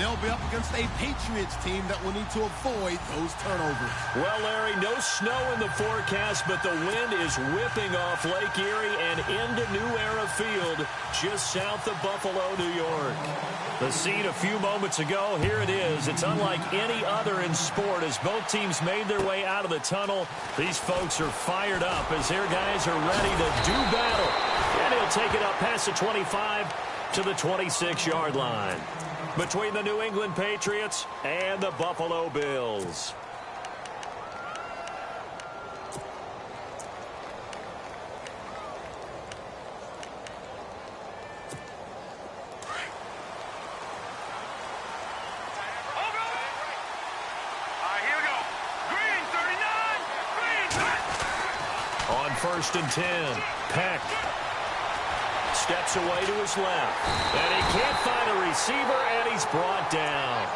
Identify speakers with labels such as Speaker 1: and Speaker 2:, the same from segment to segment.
Speaker 1: they'll be up against a Patriots team that will need to avoid those turnovers.
Speaker 2: Well, Larry, no snow in the forecast, but the wind is whipping off Lake Erie and into New Era Field just south of Buffalo, New York. The scene a few moments ago, here it is. It's unlike any other in sport as both teams made their way out of the tunnel. These folks are fired up as their guys are ready to do battle. And he'll take it up past the 25 to the 26-yard line. Between the New England Patriots and the Buffalo Bills. On 1st and 10, Peck steps away to his left. And he can't find a receiver, and he's brought down.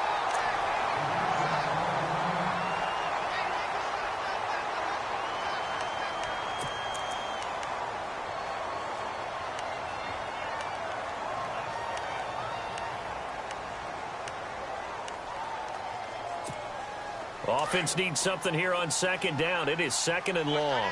Speaker 2: Offense needs something here on 2nd down. It is 2nd and long.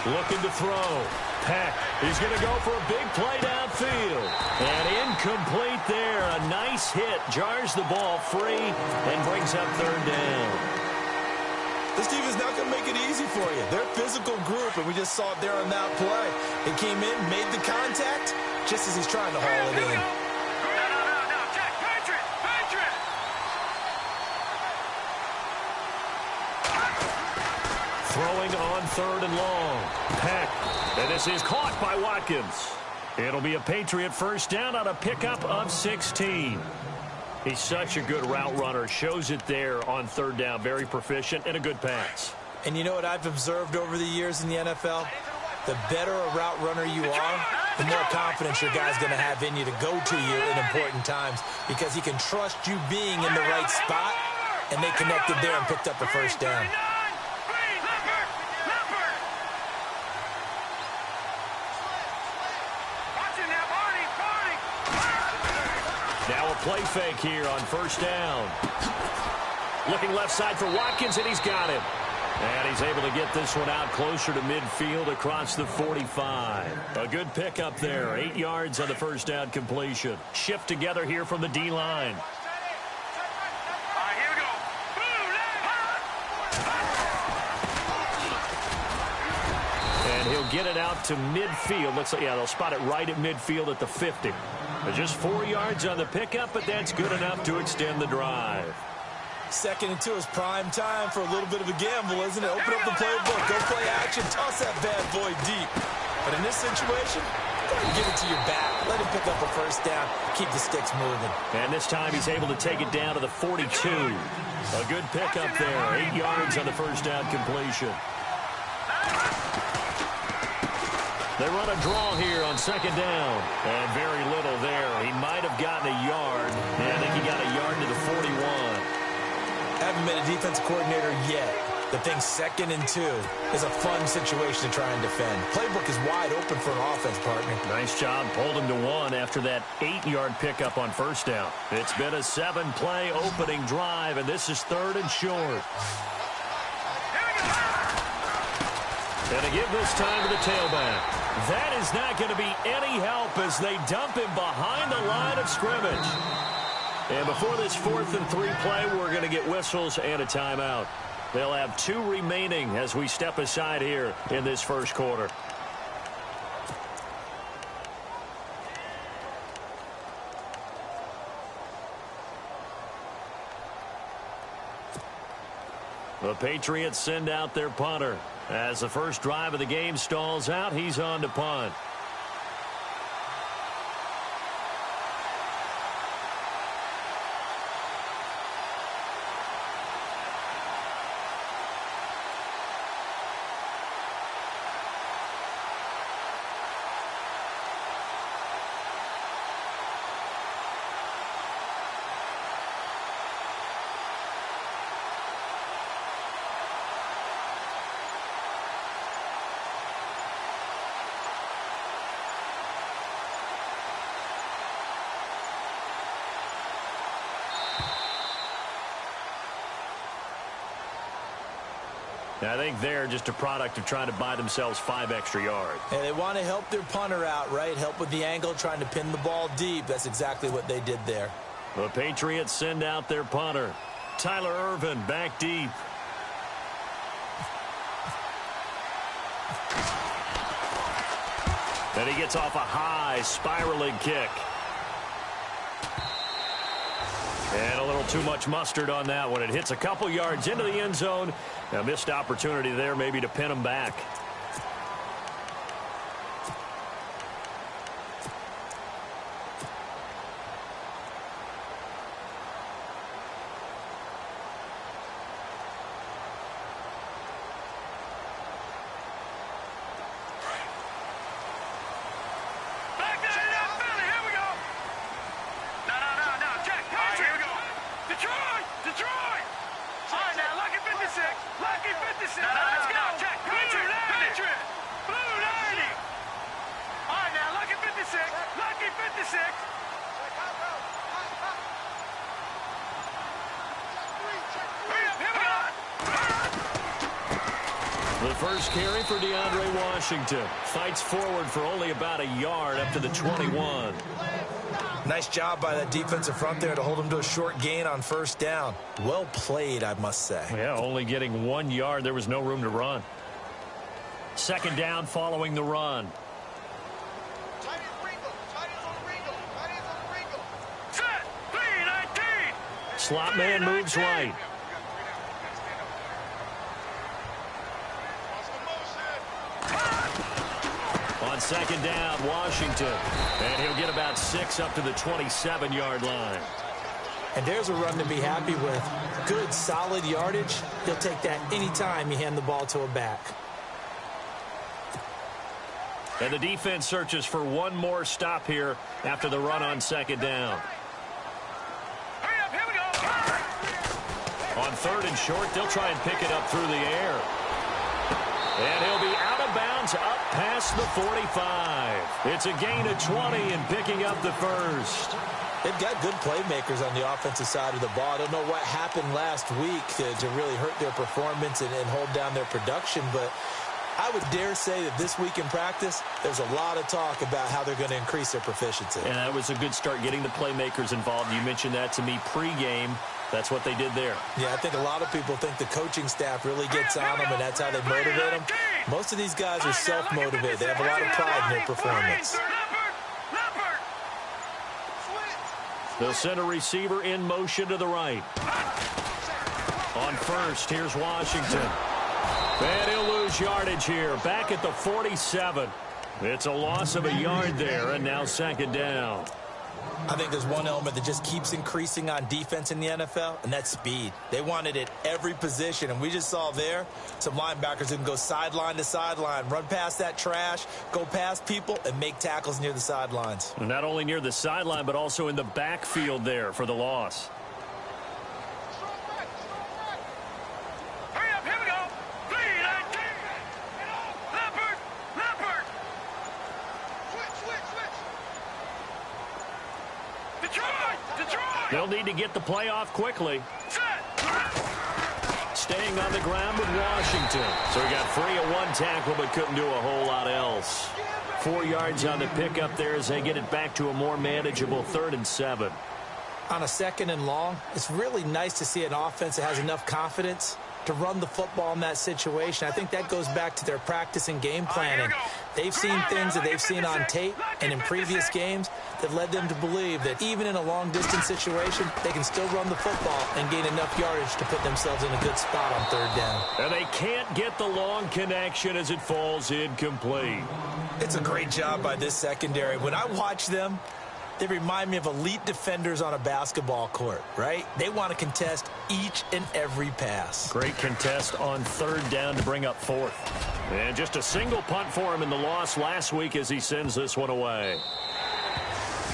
Speaker 2: Looking to throw. Peck is going to go for a big play downfield. And incomplete there. A nice hit. Jars the ball free and brings up 3rd down.
Speaker 3: This team is not going to make it easy for you. They're a physical group, and we just saw it there on that play. They came in, made the contact, just as he's trying to haul it in.
Speaker 2: Throwing on 3rd and long. Peck. And this is caught by Watkins. It'll be a Patriot first down on a pickup of 16. He's such a good route runner. Shows it there on 3rd down. Very proficient and a good pass.
Speaker 3: And you know what I've observed over the years in the NFL? The better a route runner you are, the more confidence your guy's going to have in you to go to you in important times because he can trust you being in the right spot, and they connected there and picked up the first down.
Speaker 2: Now a play fake here on 1st down. Looking left side for Watkins, and he's got him. And he's able to get this one out closer to midfield across the 45. A good pickup there. 8 yards on the first down completion. Shift together here from the D-line. And he'll get it out to midfield. Looks like, yeah, they'll spot it right at midfield at the 50. Just 4 yards on the pickup, but that's good enough to extend the drive.
Speaker 3: 2nd and 2 is prime time for a little bit of a gamble, isn't it? Open up the playbook, go play action, toss that bad boy deep. But in this situation, go ahead and give it to your back. Let him pick up a first down, keep the sticks moving. And
Speaker 2: this time he's able to take it down to the 42. A good pickup there, 8 yards on the first down completion. They run a draw here on 2nd down. And very little there. He might have gotten a yard. And I think he got a yard to the 41.
Speaker 3: Haven't been a defensive coordinator yet. The thing 2nd and 2 is a fun situation to try and defend. Playbook is wide open for an offense, partner.
Speaker 2: Nice job. Pulled him to 1 after that 8-yard pickup on 1st down. It's been a 7-play opening drive, and this is 3rd and short. And to give this time to the tailback. That is not going to be any help as they dump him behind the line of scrimmage. And before this 4th and 3 play, we're going to get whistles and a timeout. They'll have 2 remaining as we step aside here in this first quarter. The Patriots send out their punter. As the first drive of the game stalls out, he's on to punt. I think they're just a product of trying to buy themselves 5 extra yards.
Speaker 3: And they want to help their punter out, right? Help with the angle, trying to pin the ball deep. That's exactly what they did there.
Speaker 2: The Patriots send out their punter. Tyler Ervin back deep. And he gets off a high spiraling kick. And a little too much mustard on that one. It hits a couple yards into the end zone. A missed opportunity there maybe to pin him back. The first carry for DeAndre Washington. Fights forward for only about a yard up to the 21.
Speaker 3: Nice job by that defensive front there to hold him to a short gain on first down. Well played, I must say.
Speaker 2: Yeah, only getting 1 yard. There was no room to run. Second down following the run. Slot man moves right. On second down, Washington. And he'll get about 6 up to the 27-yard line.
Speaker 3: And there's a run to be happy with. Good, solid yardage. He'll take that anytime you hand the ball to a back.
Speaker 2: And the defense searches for one more stop here after the run on second down. On third and short, they'll try and pick it up through the air. And he'll be out of bounds up past the 45. It's a gain of 20 and picking up the first.
Speaker 3: They've got good playmakers on the offensive side of the ball. I don't know what happened last week to really hurt their performance and hold down their production, but I would dare say that this week in practice, there's a lot of talk about how they're going to increase their proficiency.
Speaker 2: And that was a good start getting the playmakers involved. You mentioned that to me pregame. That's what they did there.
Speaker 3: Yeah, I think a lot of people think the coaching staff really gets on them, and that's how they motivate them. Most of these guys are self-motivated. They have a lot of pride in their performance.
Speaker 2: They'll send a receiver in motion to the right. On first, here's Washington. And he'll lose yardage here. Back at the 47. It's a loss of a yard there, and now second down.
Speaker 3: I think there's one element that just keeps increasing on defense in the NFL, and that's speed. They want it at every position, and we just saw there some linebackers who can go sideline to sideline, run past that trash, go past people, and make tackles near the sidelines.
Speaker 2: Not only near the sideline, but also in the backfield there for the loss. They'll need to get the play off quickly. Staying on the ground with Washington. So he got free of one tackle but couldn't do a whole lot else. 4 yards on the pickup there as they get it back to a more manageable 3rd and 7.
Speaker 3: On a 2nd and long, it's really nice to see an offense that has enough confidence to run the football in that situation. I think that goes back to their practice and game planning. They've seen things that they've seen on tape and in previous games that led them to believe that even in a long-distance situation, they can still run the football and gain enough yardage to put themselves in a good spot on 3rd down.
Speaker 2: And they can't get the long connection as it falls incomplete.
Speaker 3: It's a great job by this secondary. When I watch them, they remind me of elite defenders on a basketball court, right? They want to contest each and every pass.
Speaker 2: Great contest on 3rd down to bring up 4th. And just a single punt for him in the loss last week as he sends this one away.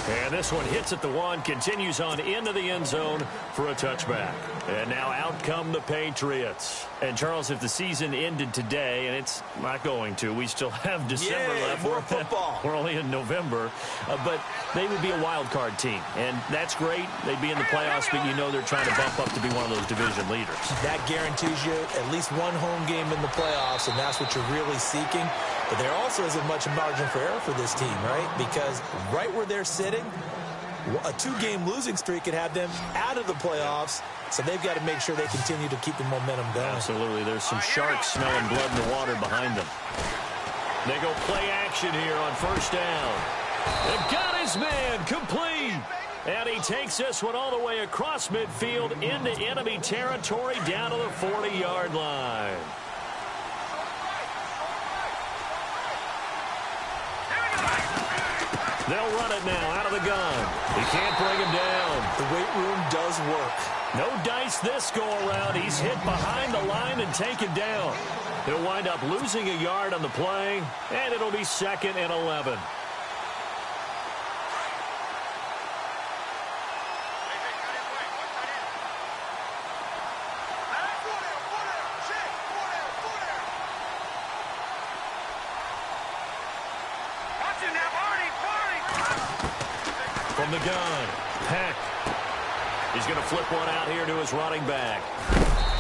Speaker 2: And this one hits at the 1, continues on into the end zone for a touchback. And now out come the Patriots. And, Charles, if the season ended today, and it's not going to, we still have December left.
Speaker 3: More football.
Speaker 2: We're only in November. But they would be a wild card team. And that's great. They'd be in the playoffs, but you know they're trying to bump up to be one of those division leaders. That
Speaker 3: guarantees you at least one home game in the playoffs, and that's what you're really seeking. But there also isn't much margin for error for this team, right? Because right where they're sitting, a 2-game losing streak could have them out of the playoffs, so they've got to make sure they continue to keep the momentum going.
Speaker 2: Absolutely. There's some sharks smelling blood in the water behind them. They go play action here on first down. They've got his man complete. And he takes this one all the way across midfield into enemy territory down to the 40-yard line. They'll run it now out of the gun. He can't bring him down.
Speaker 3: The weight room does work.
Speaker 2: No dice this go-around. He's hit behind the line and taken down. He'll wind up losing a yard on the play, and it'll be 2nd and 11. From the gun, Peck. He's going to flip one out here to his running back.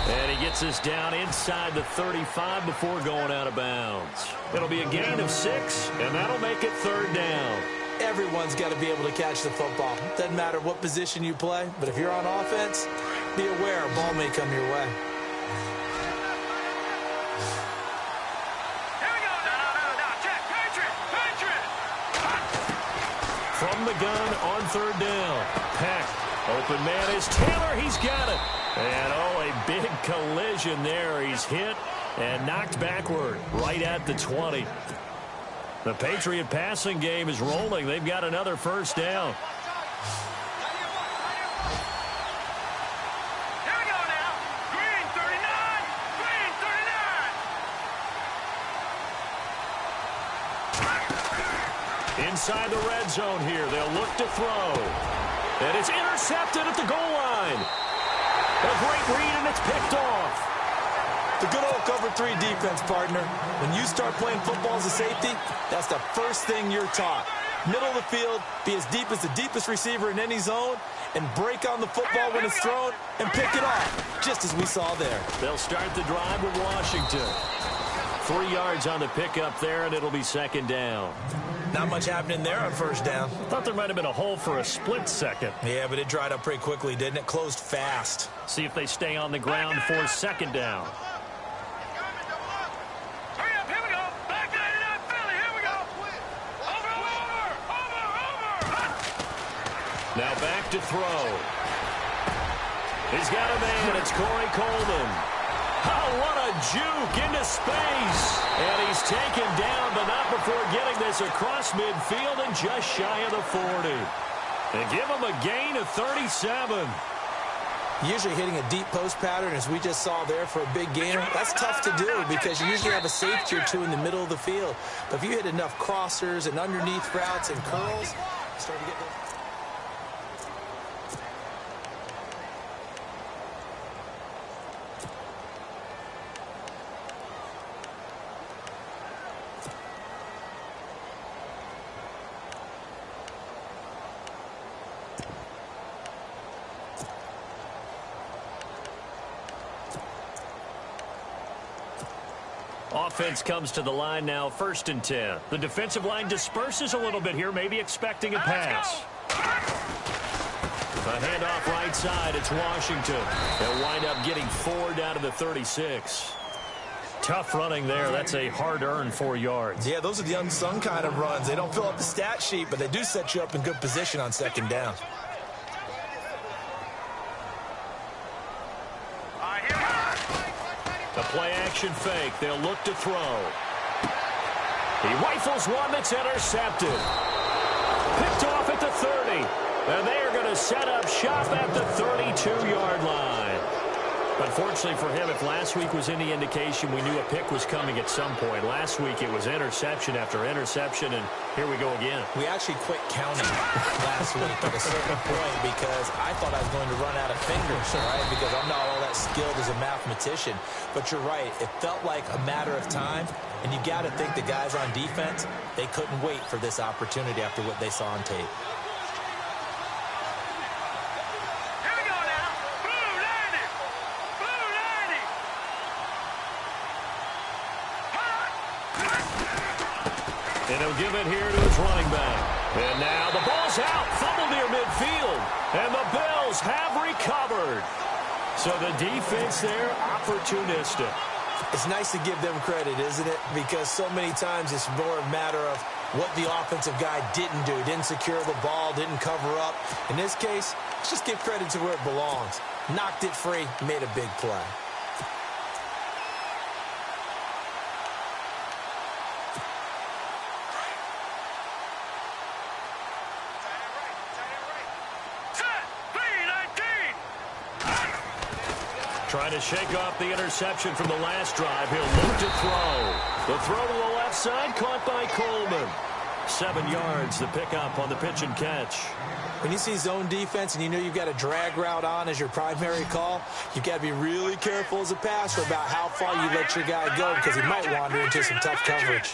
Speaker 2: And he gets this down inside the 35 before going out of bounds. It'll be a gain of 6, and that'll make it 3rd down.
Speaker 3: Everyone's got to be able to catch the football. Doesn't matter what position you play, but if you're on offense, be aware a ball may come your way.
Speaker 2: From the gun on 3rd down. Peck. Open man is Taylor. He's got it. And, a big collision there. He's hit and knocked backward right at the 20. The Patriot passing game is rolling. They've got another first down.
Speaker 4: Here we go now. Green 39. Green 39.
Speaker 2: Inside the red zone here. They'll look to throw. And it's intercepted at the goal line. A great read, and it's picked off.
Speaker 3: The good old cover 3 defense, partner. When you start playing football as a safety, that's the first thing you're taught. Middle of the field, be as deep as the deepest receiver in any zone, and break on the football when it's thrown and pick it off, just as we saw there.
Speaker 2: They'll start the drive with Washington. 3 yards on the pickup there, and it'll be 2nd down.
Speaker 3: Not much happening there on first down.
Speaker 2: Thought there might have been a hole for a split second.
Speaker 3: Yeah, but it dried up pretty quickly, didn't it? Closed fast.
Speaker 2: See if they stay on the ground for 2nd down.
Speaker 4: Hurry up, here we go. Back 99 Philly, here we go. Over.
Speaker 2: Now back to throw. He's got a man. It's Corey Coleman. Oh, what a juke into space. And he's taken down, but not before getting this across midfield and just shy of the 40. And give him a gain of 37.
Speaker 3: Usually hitting a deep post pattern, as we just saw there for a big gainer, that's tough to do because you usually have a safety or 2 in the middle of the field. But if you hit enough crossers and underneath routes and curls, start to get those.
Speaker 2: Offense comes to the line now, 1st and 10. The defensive line disperses a little bit here, maybe expecting a pass. A handoff right side, it's Washington. They'll wind up getting 4 down to the 36. Tough running there. That's a hard-earned 4 yards.
Speaker 3: Yeah, those are the unsung kind of runs. They don't fill up the stat sheet, but they do set you up in good position on 2nd down.
Speaker 2: The play-action fake. They'll look to throw. He rifles one that's intercepted. Picked off at the 30. And they are going to set up shop at the 32-yard line. Unfortunately for him, if last week was any indication, we knew a pick was coming at some point. Last week it was interception after interception, and here we go again.
Speaker 3: We actually quit counting last week at a certain point because I thought I was going to run out of fingers, right? Because I'm not all that skilled as a mathematician. But you're right. It felt like a matter of time, and you got to think the guys on defense, they couldn't wait for this opportunity after what they saw on tape.
Speaker 2: And he'll give it here to his running back. And now the ball's out. Fumble near midfield. And the Bills have recovered. So the defense there, opportunistic.
Speaker 3: It's nice to give them credit, isn't it? Because so many times it's more a matter of what the offensive guy didn't do. Didn't secure the ball, didn't cover up. In this case, let's just give credit to where it belongs. Knocked it free, made a big play.
Speaker 2: Trying to shake off the interception from the last drive. He'll look to throw. The throw to the left side, caught by Coleman. 7 yards, the pickup on the pitch and catch.
Speaker 3: When you see zone defense and you know you've got a drag route on as your primary call, you've got to be really careful as a passer about how far you let your guy go because he might wander into some tough coverage.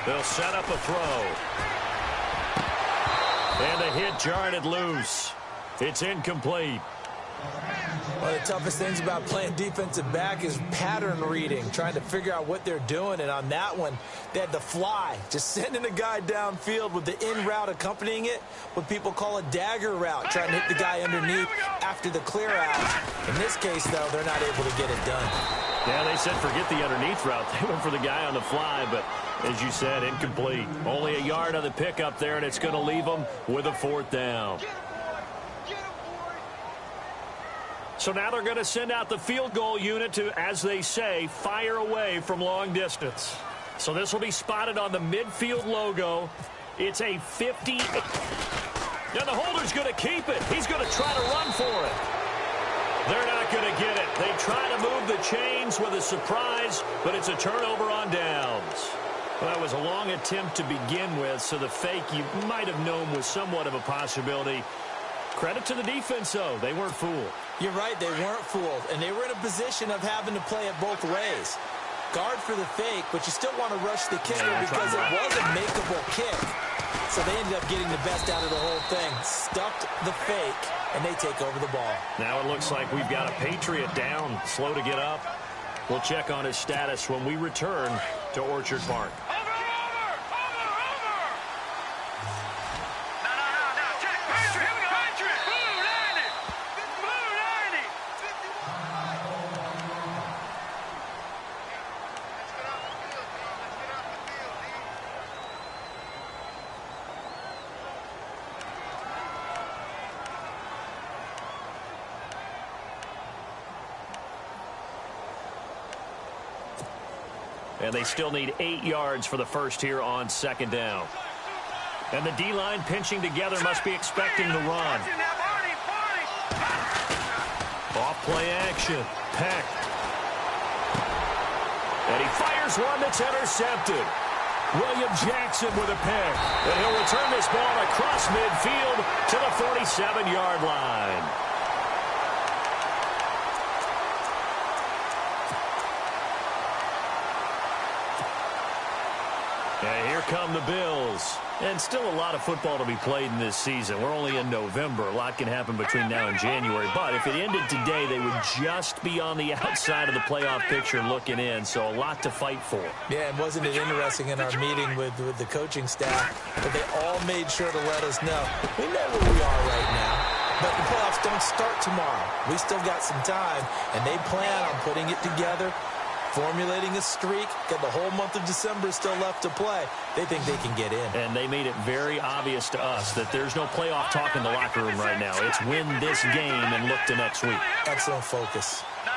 Speaker 2: They'll set up a throw. And a hit jarred it loose. It's incomplete.
Speaker 3: One of the toughest things about playing defensive back is pattern reading, trying to figure out what they're doing. And on that one, they had the fly, just sending a guy downfield with the in route accompanying it, what people call a dagger route, trying to hit the guy underneath after the clear out. In this case, though, they're not able to get it done.
Speaker 2: Yeah, they said forget the underneath route. They went for the guy on the fly, but as you said, incomplete. Only a yard on the pickup there, and it's going to leave them with a 4th down. So now they're going to send out the field goal unit to, as they say, fire away from long distance. So this will be spotted on the midfield logo. It's a 50. Now the holder's going to keep it. He's going to try to run for it. They're not going to get it. They try to move the chains with a surprise, but it's a turnover on downs. Well, that was a long attempt to begin with, so the fake you might have known was somewhat of a possibility. Credit to the defense, though. They weren't fooled.
Speaker 3: You're right, they weren't fooled, and they were in a position of having to play it both ways. Guard for the fake, but you still want to rush the kicker because it was a makeable kick. So they ended up getting the best out of the whole thing. Stuffed the fake, and they take over the ball.
Speaker 2: Now it looks like we've got a Patriot down, slow to get up. We'll check on his status when we return to Orchard Park. And they still need 8 yards for the first here on 2nd down. And the D-line pinching together must be expecting the run. Off play action. Peck. And he fires one that's intercepted. William Jackson with a pick. And he'll return this ball across midfield to the 47-yard line. And here come the Bills. And still a lot of football to be played in this season. We're only in November. A lot can happen between now and January. But if it ended today, they would just be on the outside of the playoff picture looking in. So a lot to fight for.
Speaker 3: Yeah, and wasn't it interesting in our meeting with the coaching staff that they all made sure to let us know. We know where we are right now. But the playoffs don't start tomorrow. We still got some time. And they plan on putting it together, formulating a streak, got the whole month of December still left to play. They think they can get in.
Speaker 2: And they made it very obvious to us that there's no playoff talk in the locker room right now. It's win this game and look to next week.
Speaker 3: Excellent focus.
Speaker 4: No.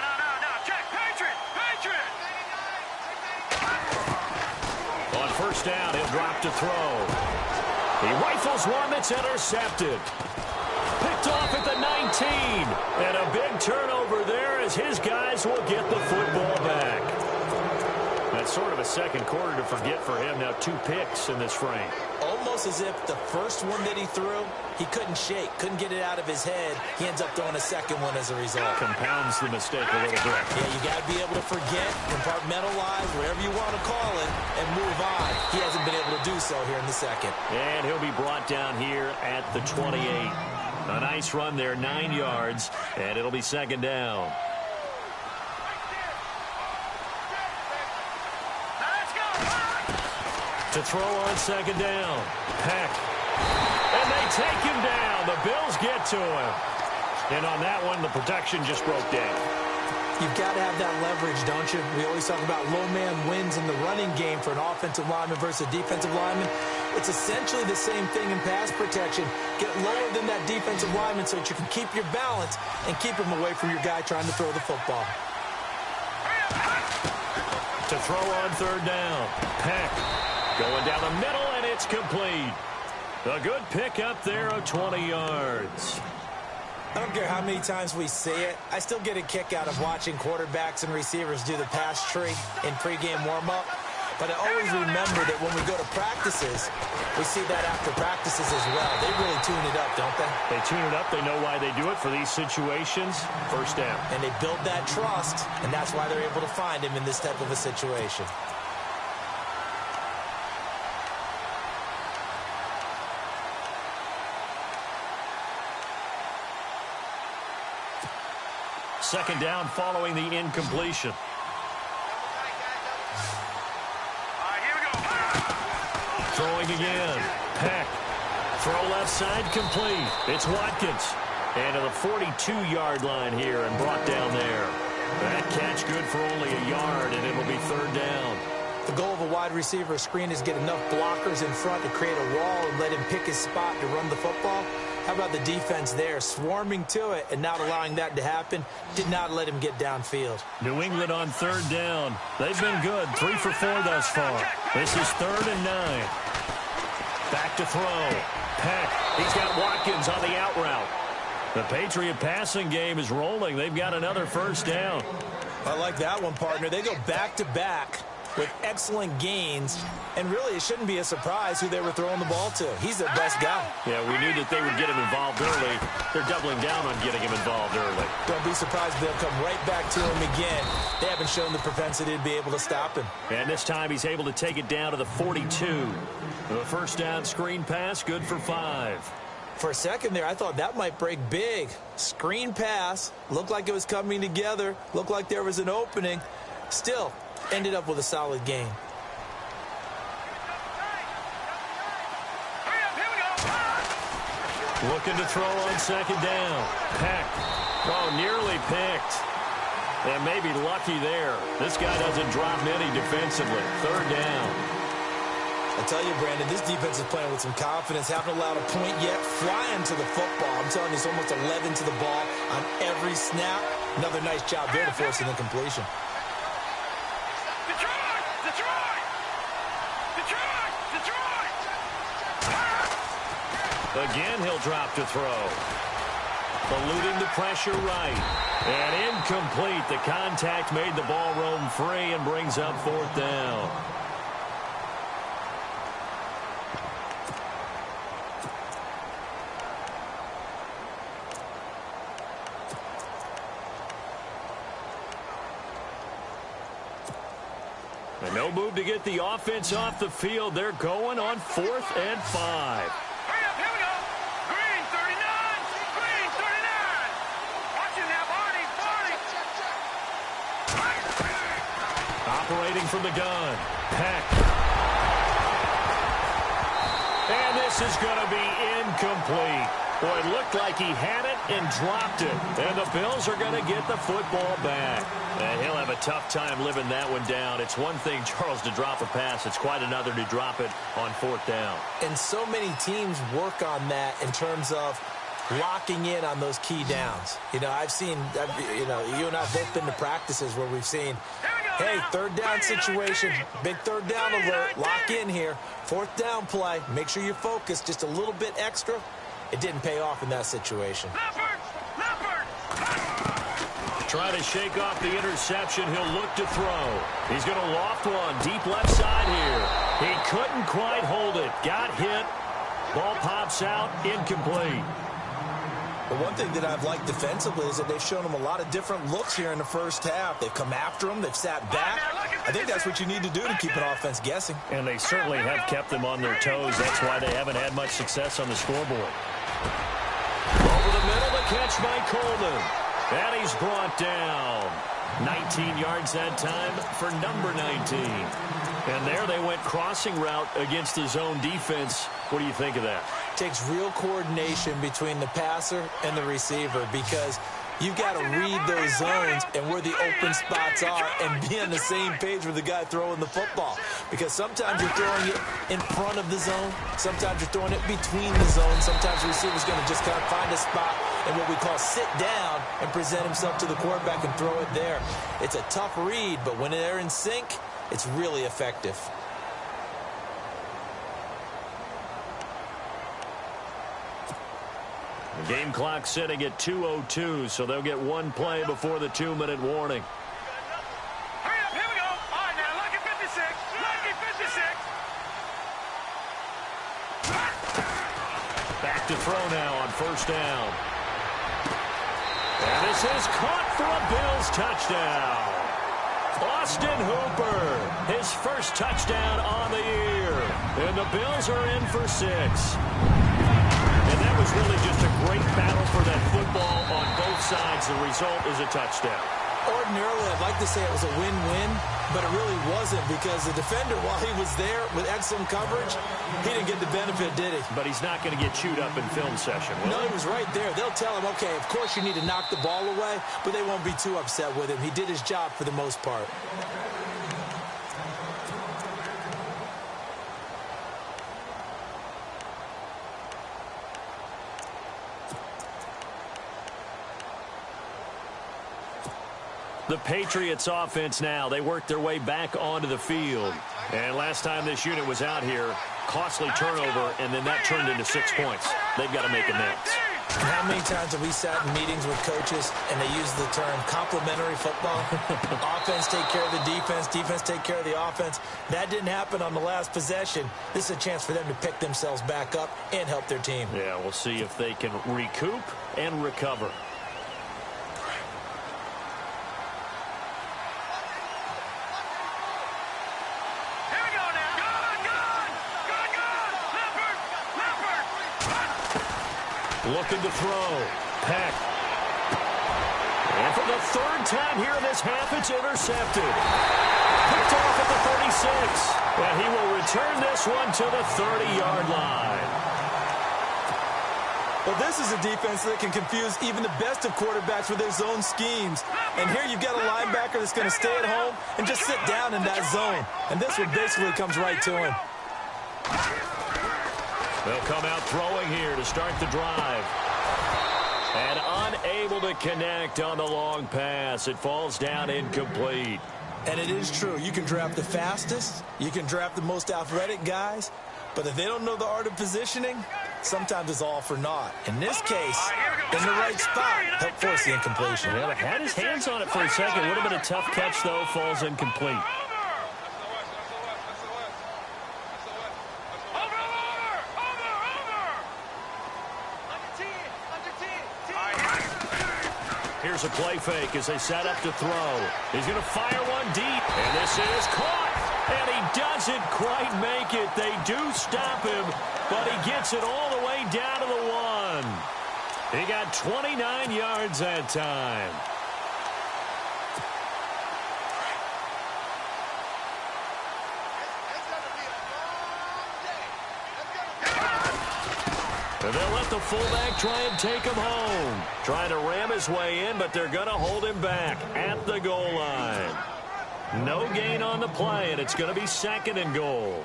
Speaker 4: Check. Patriot.
Speaker 2: first down. He'll drop to throw. He rifles one that's intercepted. Picked off at the 19. And a big turnover there as his guys will get the football back. That's sort of a second quarter to forget for him. Now 2 picks in this frame.
Speaker 3: Almost as if the first one that he threw, he couldn't shake, couldn't get it out of his head. He ends up throwing a second one as a result.
Speaker 2: Compounds the mistake a little bit.
Speaker 3: Yeah, you got to be able to forget, compartmentalize, whatever you want to call it, and move on. He hasn't been able to do so here in the second.
Speaker 2: And he'll be brought down here at the 28. A nice run there, 9 yards, and it'll be second down. To throw on second down. Peck. And they take him down. The Bills get to him. And on that one, the protection just broke down.
Speaker 3: You've got to have that leverage, don't you? We always talk about low man wins in the running game for an offensive lineman versus a defensive lineman. It's essentially the same thing in pass protection. Get lower than that defensive lineman so that you can keep your balance and keep him away from your guy trying to throw the football.
Speaker 2: To throw on third down. Peck. Going down the middle, and it's complete. A good pickup there of 20 yards.
Speaker 3: I don't care how many times we see it. I still get a kick out of watching quarterbacks and receivers do the pass tree in pregame warm-up. But I always remember that when we go to practices, we see that after practices as well. They really tune it up, don't they?
Speaker 2: They tune it up. They know why they do it for these situations. First down.
Speaker 3: And they build that trust, and that's why they're able to find him in this type of a situation.
Speaker 2: Second down following the incompletion. Throwing again. Peck. Throw left side complete. It's Watkins. And to the 42-yard line here and brought down there. That catch good for only a yard, and it'll be third down.
Speaker 3: The goal of a wide receiver screen is get enough blockers in front to create a wall and let him pick his spot to run the football. How about the defense there, swarming to it and not allowing that to happen? Did not let him get downfield.
Speaker 2: New England on third down. They've been good, 3 for 4 thus far. This is 3rd and 9. Back to throw. Peck. He's got Watkins on the out route. The Patriot passing game is rolling. They've got another first down.
Speaker 3: I like that one, partner. They go back-to-back with excellent gains, and really it shouldn't be a surprise who they were throwing the ball to. He's their best guy.
Speaker 2: Yeah, we knew that they would get him involved early. They're doubling down on getting him involved early.
Speaker 3: Don't be surprised if they'll come right back to him again. They haven't shown the propensity to be able to stop him.
Speaker 2: And this time he's able to take it down to the 42. The first down screen pass, good for 5.
Speaker 3: For a second there, I thought that might break big. Screen pass, looked like it was coming together, looked like there was an opening. Still, ended up with a solid game.
Speaker 2: Looking to throw on second down. Peck. Oh, nearly picked. And maybe lucky there. This guy doesn't drop many defensively. Third down.
Speaker 3: I tell you, Brandon, this defense is playing with some confidence. Haven't allowed a point yet. Flying to the football. I'm telling you, it's almost 11 to the ball on every snap. Another nice job there to force an incompletion.
Speaker 2: Again, he'll drop to throw. Eluding the pressure right. And incomplete. The contact made the ball roam free and brings up 4th down. And no move to get the offense off the field. They're going on 4th and 5. Operating from the gun. Peck. And this is going to be incomplete. Boy, it looked like he had it and dropped it. And the Bills are going to get the football back. And he'll have a tough time living that one down. It's one thing, Charles, to drop a pass. It's quite another to drop it on 4th down.
Speaker 3: And so many teams work on that in terms of locking in on those key downs. You know, I've seen, you know, you and I have both been to practices where we've seen Hey, third down situation. Big third down alert. Lock in here. Fourth down play. Make sure you're focused just a little bit extra. It didn't pay off in that situation.
Speaker 2: Trying to shake off the interception. He'll look to throw. He's going to loft one deep left side here. He couldn't quite hold it. Got hit. Ball pops out. Incomplete.
Speaker 3: The one thing that I've liked defensively is that they've shown him a lot of different looks here in the first half. They've come after him. They've sat back. I think that's what you need to do to keep an offense guessing.
Speaker 2: And they certainly have kept them on their toes. That's why they haven't had much success on the scoreboard. Over the middle, the catch by Coleman. And he's brought down. 19 yards that time for number 19. And there they went crossing route against the zone defense. What do you think of that?
Speaker 3: Takes real coordination between the passer and the receiver because you've got to read those zones and where the open spots are and be on the same page with the guy throwing the football. Because sometimes you're throwing it in front of the zone. Sometimes you're throwing it between the zones. Sometimes the receiver's going to just kind of find a spot and what we call sit down and present himself to the quarterback and throw it there. It's a tough read, but when they're in sync, it's really effective.
Speaker 2: The game clock sitting at 2:02, so they'll get one play before the 2-minute warning.
Speaker 4: Hurry up, here we go. All right, now, lucky 56. Lucky 56.
Speaker 2: Back to throw now on first down. And this is caught for a Bills touchdown. Austin Hooper, his first touchdown on the year. And the Bills are in for 6. And that was really just a great battle for that football on both sides. The result is a touchdown.
Speaker 3: Ordinarily, I'd like to say it was a win-win, but it really wasn't because the defender, while he was there with excellent coverage, he didn't get the benefit, did he?
Speaker 2: But he's not going to get chewed up in film session, will
Speaker 3: No, he was right there. They'll tell him, okay, of course you need to knock the ball away, but they won't be too upset with him. He did his job for the most part.
Speaker 2: The Patriots offense now. They work their way back onto the field. And last time this unit was out here, costly turnover, and then that turned into 6 points. They've got to make amends.
Speaker 3: How many times have we sat in meetings with coaches and they use the term complementary football? Offense take care of the defense, defense take care of the offense. That didn't happen on the last possession. This is a chance for them to pick themselves back up and help their team.
Speaker 2: Yeah, we'll see if they can recoup and recover. Looking to throw. Peck. And for the third time here in this half, it's intercepted. Picked off at the 36. And he will return this one to the 30-yard line.
Speaker 3: Well, this is a defense that can confuse even the best of quarterbacks with their zone schemes. And here you've got a linebacker that's going to stay at home and just sit down in that zone. And this one basically comes right to him.
Speaker 2: They'll come out throwing here to start the drive. And unable to connect on the long pass. It falls down incomplete.
Speaker 3: And it is true. You can draft the fastest. You can draft the most athletic guys. But if they don't know the art of positioning, sometimes it's all for naught. In this case, in the right spot, help force the incompletion.
Speaker 2: Well, had his hands on it for a second. Would have been a tough catch, though. Falls incomplete. Here's a play fake as they set up to throw. He's going to fire one deep. And this is caught. And he doesn't quite make it. They do stop him, but he gets it all the way down to the 1. He got 29 yards that time. And they'll let the fullback try and take him home. Trying to ram his way in, but they're going to hold him back at the goal line. No gain on the play, and it's going to be 2nd and goal.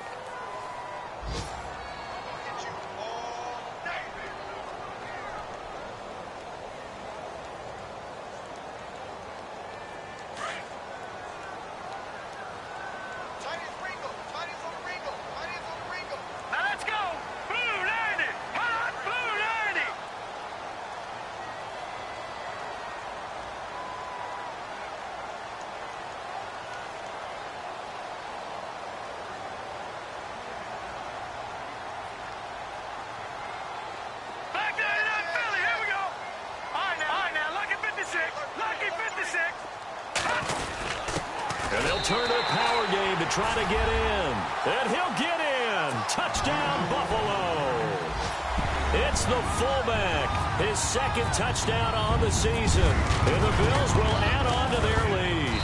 Speaker 2: They'll turn to a power game to try to get in. And he'll get in. Touchdown, Buffalo. It's the fullback. His second touchdown on the season. And the Bills will add on to their lead.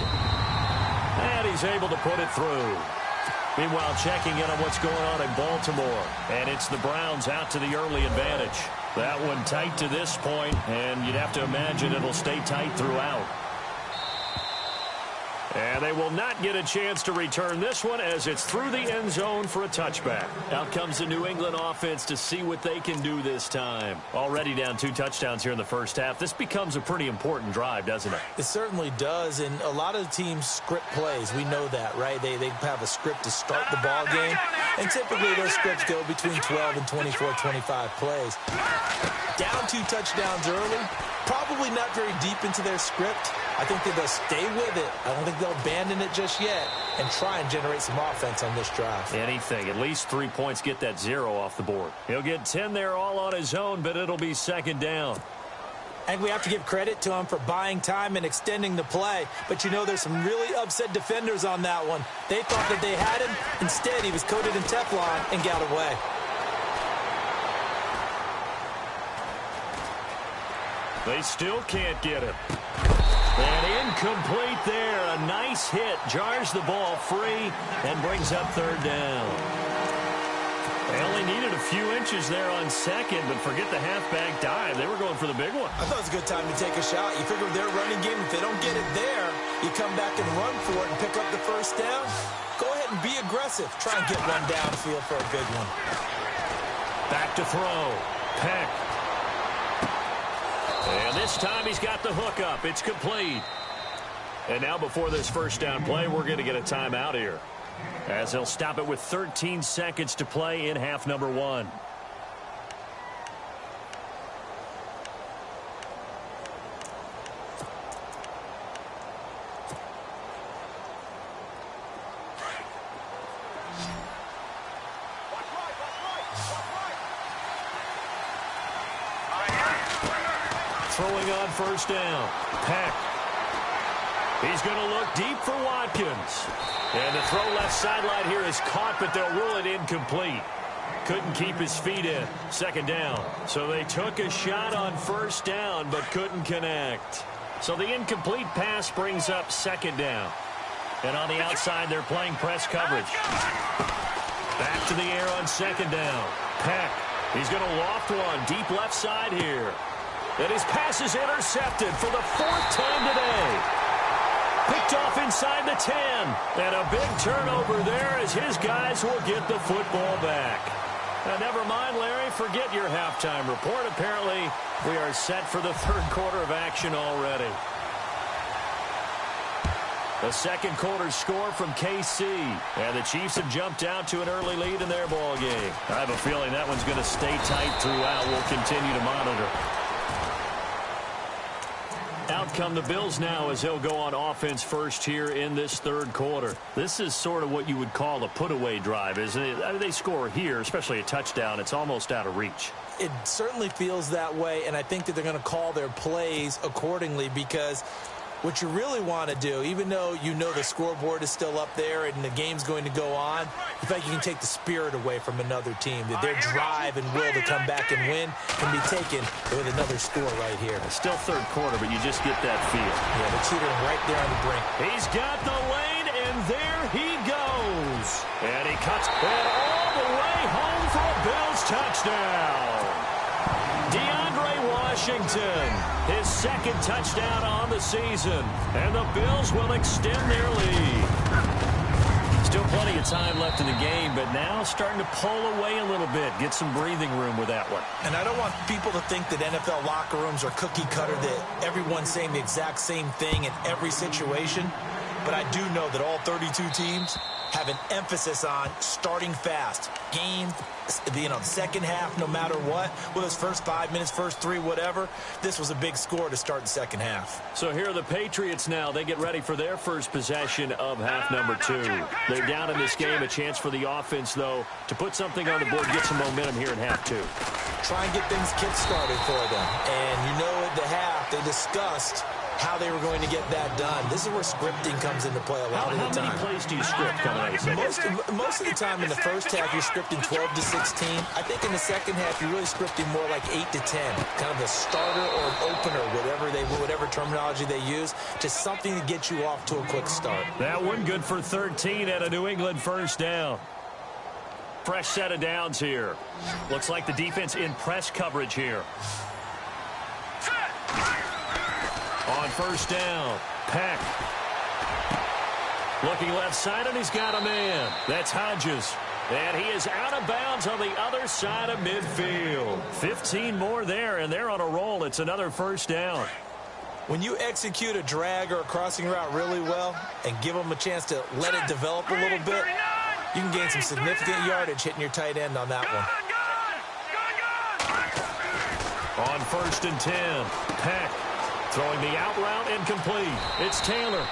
Speaker 2: And he's able to put it through. Meanwhile, checking in on what's going on in Baltimore. And it's the Browns out to the early advantage. That one tight to this point, and you'd have to imagine it'll stay tight throughout. And they will not get a chance to return this one as it's through the end zone for a touchback. Out comes the New England offense to see what they can do this time. Already down 2 touchdowns here in the first half. This becomes a pretty important drive, doesn't it?
Speaker 3: It certainly does, and a lot of teams script plays. We know that, right? They have a script to start the ball game, and typically those scripts go between 12 and 24, 25 plays. Down 2 touchdowns early, probably not very deep into their script. I think that they'll stay with it. I don't think they'll abandon it just yet and try and generate some offense on this drive.
Speaker 2: Anything. At least 3 points, get that 0 off the board. He'll get 10 there all on his own, but it'll be second down.
Speaker 3: And we have to give credit to him for buying time and extending the play. But, you know, there's some really upset defenders on that one. They thought that they had him. Instead, he was coated in Teflon and got away.
Speaker 2: They still can't get him. And incomplete there. A nice hit. Jars the ball free and brings up third down. They only needed a few inches there on second, but forget the halfback dive. They were going for the big one.
Speaker 3: I thought it was a good time to take a shot. You figure with their running game, if they don't get it there, you come back and run for it and pick up the first down. Go ahead and be aggressive. Try and get one downfield for a big one.
Speaker 2: Back to throw. Peck. And this time he's got the hook up. It's complete. And now before this first down play, we're going to get a timeout here, as they'll stop it with 13 seconds to play in half number 1. Throwing on first down. Peck. He's going to look deep for Watkins. And the throw left sideline here is caught, but they'll rule it incomplete. Couldn't keep his feet in. Second down. So they took a shot on first down, but couldn't connect. So the incomplete pass brings up second down. And on the outside, they're playing press coverage. Back to the air on second down. Peck. He's going to loft one deep left side here. And his pass is intercepted for the 4th time today. Picked off inside the 10. And a big turnover there as his guys will get the football back. Now, never mind, Larry. Forget your halftime report. Apparently, we are set for the third quarter of action already. The second quarter score from KC. And the Chiefs have jumped out to an early lead in their ball game. I have a feeling that one's going to stay tight throughout. We'll continue to monitor. Out come the Bills now as they'll go on offense first here in this third quarter. This is sort of what you would call a put-away drive, isn't it? They score here, especially a touchdown. It's almost out of reach.
Speaker 3: It certainly feels that way, and I think that they're going to call their plays accordingly, because what you really want to do, even though you know the scoreboard is still up there and the game's going to go on, you feel like you can take the spirit away from another team, that their drive and will to come back and win can be taken with another score right here.
Speaker 2: It's still third quarter, but you just get that feel.
Speaker 3: Yeah, they're teetering right there on the brink.
Speaker 2: He's got the lane, and there he goes. And he cuts it all the way home for a Bills touchdown. Washington, his second touchdown on the season, and the Bills will extend their lead. Still plenty of time left in the game, but now starting to pull away a little bit, get some breathing room with that one.
Speaker 3: And I don't want people to think that NFL locker rooms are cookie cutter, that everyone's saying the exact same thing in every situation, but I do know that all 32 teams have an emphasis on starting fast. Game, second half, no matter what. Well, those first 5 minutes, first 3, whatever. This was a big score to start the second half.
Speaker 2: So here are the Patriots now. They get ready for their first possession of half number 2. They're down in this game. A chance for the offense, though, to put something on the board, get some momentum here in half 2.
Speaker 3: Try and get things kick-started for them. And you know at the half, they discussed how they were going to get that done. This is where scripting comes into play a lot of the time.
Speaker 2: How many plays do you script coming out of the second?
Speaker 3: Most of the time in the first half, you're scripting 12 to 16. I think in the second half, you're really scripting more like 8 to 10, kind of a starter or an opener, whatever terminology they use, just something to get you off to a quick start.
Speaker 2: That one good for 13 at a New England first down. Fresh set of downs here. Looks like the defense in press coverage here. On first down, Peck. Looking left side, and he's got a man. That's Hodges. And he is out of bounds on the other side of midfield. 15 more there, and they're on a roll. It's another first down.
Speaker 3: When you execute a drag or a crossing route really well and give them a chance to let it develop a little bit, you can gain some significant yardage hitting your tight end on that one.
Speaker 2: On first and 10, Peck throwing the out route incomplete. It's Taylor.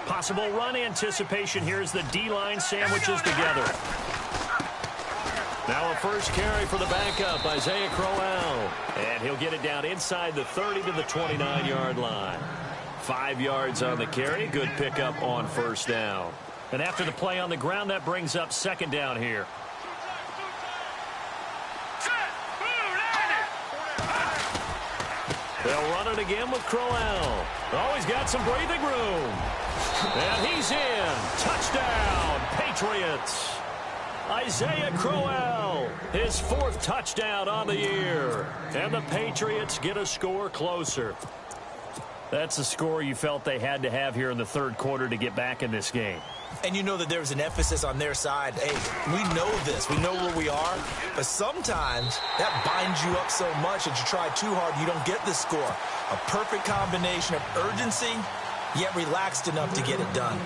Speaker 2: Possible run anticipation here as the D-line sandwiches together. Now a first carry for the backup, Isaiah Crowell. And he'll get it down inside the 30 to the 29-yard line. 5 yards on the carry. Good pickup on first down. And after the play on the ground, that brings up second down here. They'll run it again with Crowell. Oh, he's got some breathing room. And he's in. Touchdown, Patriots. Isaiah Crowell, his 4th touchdown on the year. And the Patriots get a score closer. That's the score you felt they had to have here in the third quarter to get back in this game.
Speaker 3: And you know that there was an emphasis on their side. Hey, we know this. We know where we are. But sometimes that binds you up so much that you try too hard, you don't get the score. A perfect combination of urgency, yet relaxed enough to get it done.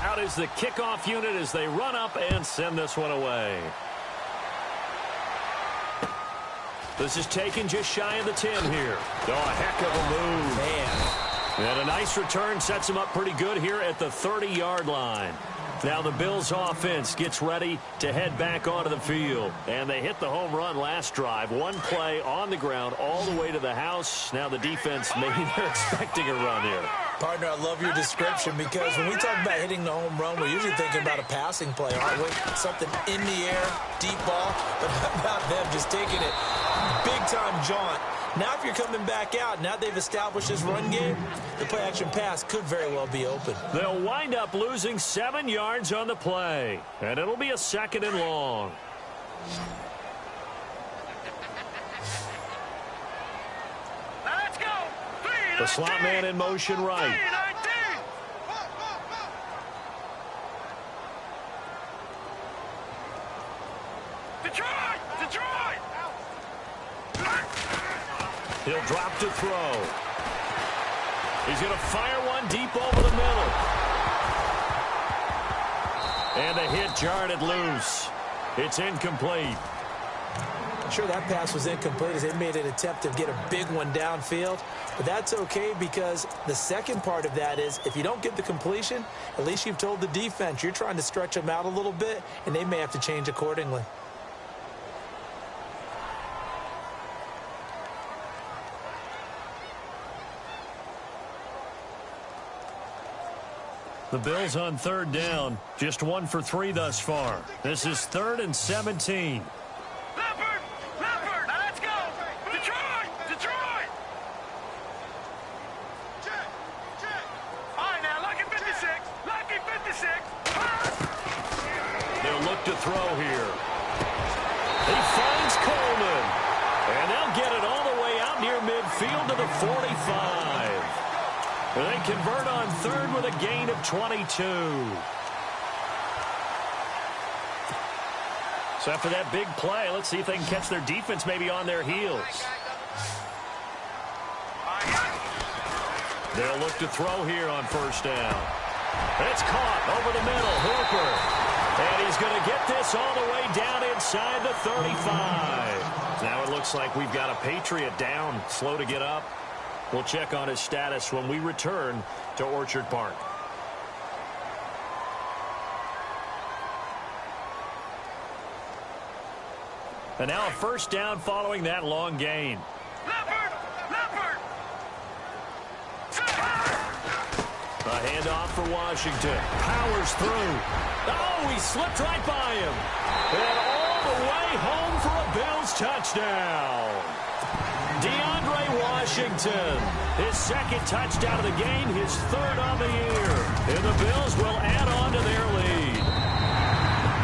Speaker 2: Out is the kickoff unit as they run up and send this one away. This is taken just shy of the 10 here. Oh, a heck of a move.
Speaker 3: Man.
Speaker 2: And a nice return sets him up pretty good here at the 30-yard line. Now the Bills offense gets ready to head back onto the field. And they hit the home run last drive. One play on the ground all the way to the house. Now the defense, maybe they're expecting a run here.
Speaker 3: Partner, I love your description because when we talk about hitting the home run, we're usually thinking about a passing play, aren't we? Something in the air, deep ball, but how about them just taking it big-time jaunt. Now if you're coming back out, now they've established this run game, the play-action pass could very well be open.
Speaker 2: They'll wind up losing 7 yards on the play, and it'll be a 2nd and long.
Speaker 4: Let's go.
Speaker 2: The slot man in motion right.
Speaker 4: Detroit!
Speaker 2: He'll drop to throw. He's going to fire one deep over the middle. And the hit jarred it loose. It's incomplete.
Speaker 3: Sure, that pass was incomplete as they made an attempt to get a big one downfield. But that's okay because the second part of that is if you don't get the completion, at least you've told the defense you're trying to stretch them out a little bit, and they may have to change accordingly.
Speaker 2: The Bills on third down. Just 1 for 3 thus far. This is 3rd and 17.
Speaker 4: Leopard! Now let's go! Detroit! All right, now, lucky 56.
Speaker 2: They'll look to throw here. He finds Coleman. And they'll get it all the way out near midfield to the 45. They convert on 3rd with a gain of 22. So after that big play, let's see if they can catch their defense maybe on their heels. They'll look to throw here on first down. It's caught over the middle. Hooper. And he's going to get this all the way down inside the 35. Now it looks like we've got a Patriot down, slow to get up. We'll check on his status when we return to Orchard Park. And now a first down following that long gain. A handoff for Washington. Powers through. Oh, he slipped right by him. And all the way home for a Bills touchdown. DeAndre Washington, his second touchdown of the game, his third on the year. And the Bills will add on to their lead.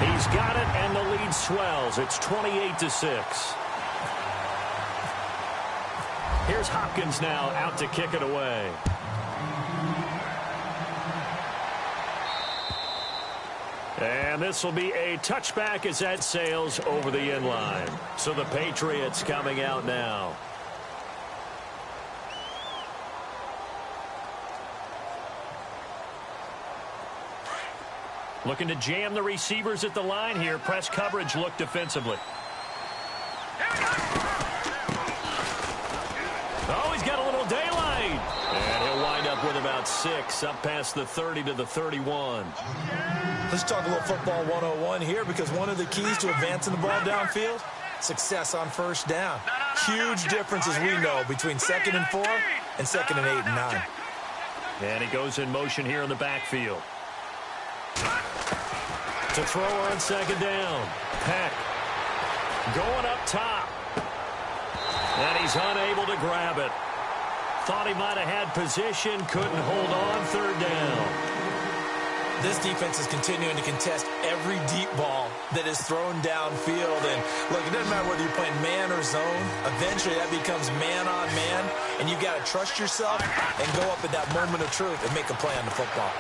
Speaker 2: He's got it, and the lead swells. It's 28-6. Here's Hopkins now out to kick it away. And this will be a touchback as that sails over the end line. So the Patriots coming out now. Looking to jam the receivers at the line here. Press coverage look defensively. Oh, he's got a little daylight. And he'll wind up with about 6 up past the 30 to the 31.
Speaker 3: Let's talk a little football 101 here, because one of the keys to advancing the ball downfield, success on first down. Huge difference, as we know, between 2nd and 4 and 2nd and 8 and 9.
Speaker 2: And he goes in motion here in the backfield. To throw on 2nd down. Peck going up top. And he's unable to grab it. Thought he might have had position, couldn't hold on 3rd down.
Speaker 3: This defense is continuing to contest every deep ball that is thrown downfield. And, look, it doesn't matter whether you're playing man or zone. Eventually, that becomes man-on-man, and you've got to trust yourself and go up at that moment of truth and make a play on the football.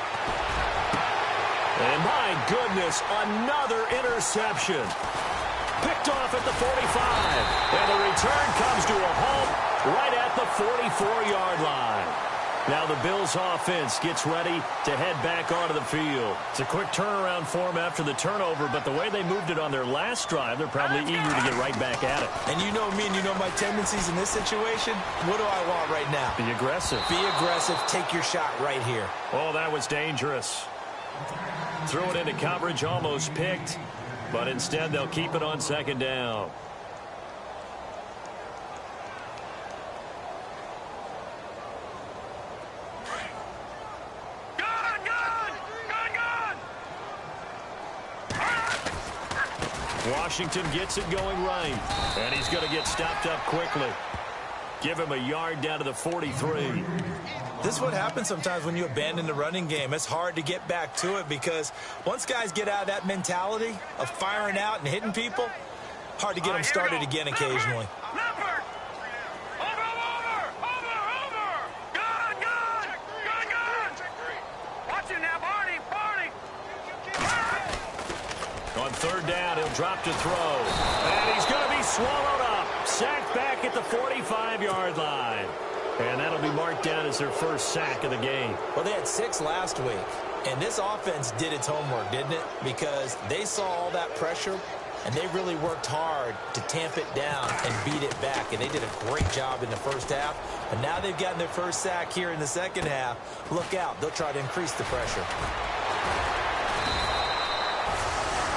Speaker 2: And, my goodness, another interception. Picked off at the 45. And the return comes to a halt right at the 44-yard line. Now the Bills offense gets ready to head back onto the field. It's a quick turnaround for them after the turnover, but the way they moved it on their last drive, they're probably eager to get right back at it.
Speaker 3: And you know me and you know my tendencies in this situation. What do I want right now?
Speaker 2: Be aggressive.
Speaker 3: Be aggressive. Take your shot right here.
Speaker 2: Oh, that was dangerous. Threw it into coverage, almost picked, but instead they'll keep it on 2nd down. Washington gets it going right, and he's going to get stopped up quickly. Give him a yard down to the 43.
Speaker 3: This is what happens sometimes when you abandon the running game. It's hard to get back to it, because once guys get out of that mentality of firing out and hitting people, hard to get them started again occasionally.
Speaker 2: On 3rd down, he'll drop to throw. And he's going to be swallowed up. Sacked back at the 45-yard line. And that'll be marked down as their first sack of the game.
Speaker 3: Well, they had 6 last week. And this offense did its homework, didn't it? Because they saw all that pressure, and they really worked hard to tamp it down and beat it back. And they did a great job in the first half. But now they've gotten their first sack here in the second half. Look out. They'll try to increase the pressure.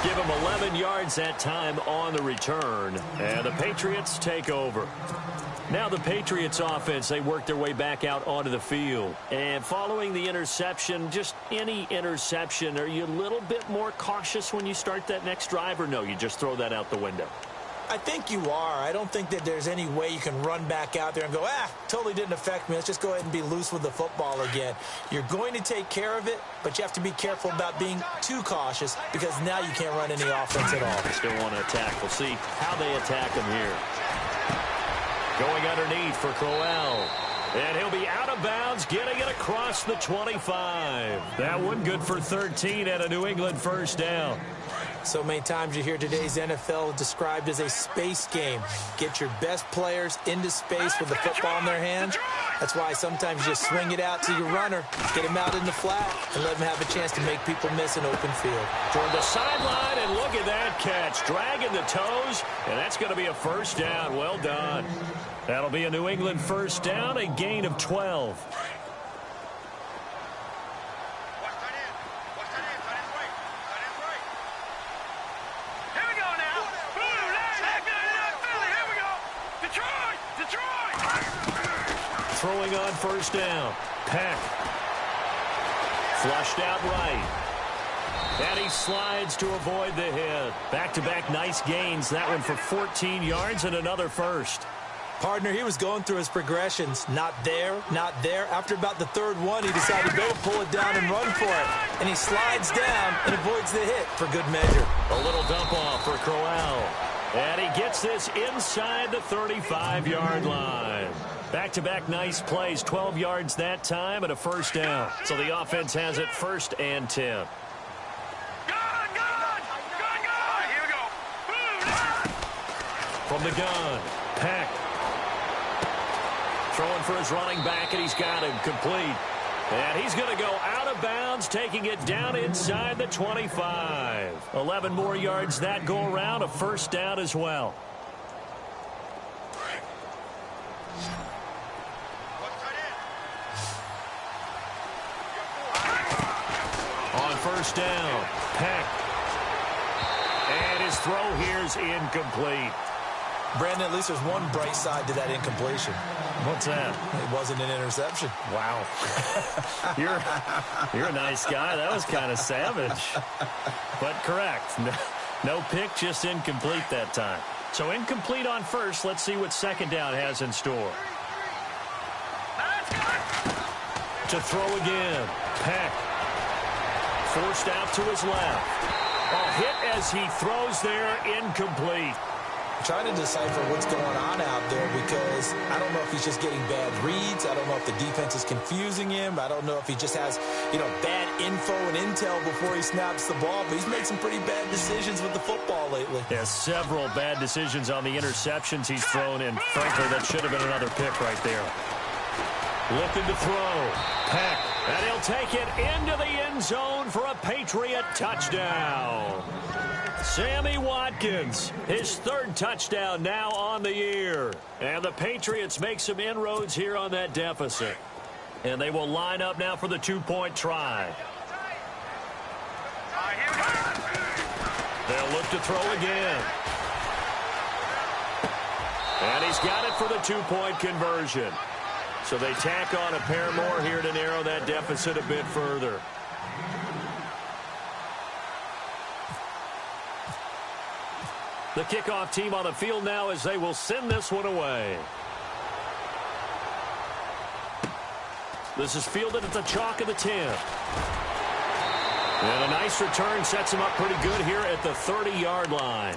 Speaker 2: Give him 11 yards that time on the return. And the Patriots take over. Now the Patriots offense, they work their way back out onto the field. And following the interception, just any interception, are you a little bit more cautious when you start that next drive, or no, you just throw that out the window?
Speaker 3: I think you are. I don't think that there's any way you can run back out there and go, totally didn't affect me. Let's just go ahead and be loose with the football again. You're going to take care of it, but you have to be careful about being too cautious, because now you can't run any offense at all.
Speaker 2: Still want to attack. We'll see how they attack him here. Going underneath for Crowell. And he'll be out of bounds, getting it across the 25. That one good for 13 and a New England first down.
Speaker 3: So many times you hear today's NFL described as a space game. Get your best players into space with the football in their hands. That's why sometimes you just swing it out to your runner, get him out in the flat, and let him have a chance to make people miss an open field.
Speaker 2: Toward the sideline, and look at that catch. Dragging the toes, and that's going to be a first down. Well done. That'll be a New England first down, a gain of 12. Throwing on first down. Peck. Flushed out right. And he slides to avoid the hit. Back-to-back nice gains. That one for 14 yards and another first.
Speaker 3: Partner, he was going through his progressions. Not there, not there. After about the third one, he decided to pull it down and run for it. And he slides down and avoids the hit for good measure.
Speaker 2: A little dump off for Crowell. And he gets this inside the 35-yard line. Back-to-back nice plays, 12 yards that time and a first down. So the offense has it 1st and 10.
Speaker 4: Gun! All right, here we go.
Speaker 2: From the gun, Peck. Throwing for his running back, and he's got him complete. And he's going to go out of bounds, taking it down inside the 25. 11 more yards that go around, a first down as well. On first down, Peck. And his throw here is incomplete.
Speaker 3: Brandon, at least there's one bright side to that incompletion.
Speaker 2: What's that?
Speaker 3: It wasn't an interception.
Speaker 2: Wow. You're a nice guy. That was kind of savage. But correct. No pick, just incomplete that time. So incomplete on first. Let's see what second down has in store. To throw again. Peck. Forced out to his left. A hit as he throws there, incomplete.
Speaker 3: Trying to decipher what's going on out there because I don't know if he's just getting bad reads. I don't know if the defense is confusing him. I don't know if he just has, bad info and intel before he snaps the ball. But he's made some pretty bad decisions with the football lately.
Speaker 2: Yeah, several bad decisions on the interceptions he's thrown, and frankly, that should have been another pick right there. Looking to throw. Peck. And he'll take it into the end zone for a Patriot touchdown. Sammy Watkins, his 3rd touchdown now on the year. And the Patriots make some inroads here on that deficit. And they will line up now for the 2-point try. They'll look to throw again. And he's got it for the 2-point conversion. So they tack on a pair more here to narrow that deficit a bit further. The kickoff team on the field now as they will send this one away. This is fielded at the chalk of the 10. And a nice return sets him up pretty good here at the 30-yard line.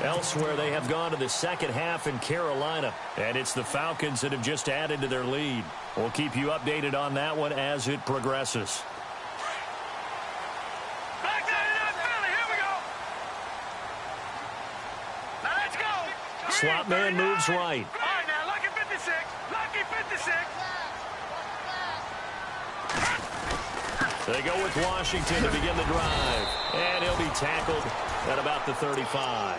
Speaker 2: Elsewhere, they have gone to the second half in Carolina, and it's the Falcons that have just added to their lead. We'll keep you updated on that one as it progresses. Slot man moves right.
Speaker 4: All right, now, lucky 56. Lucky 56.
Speaker 2: They go with Washington to begin the drive. And he'll be tackled at about the 35.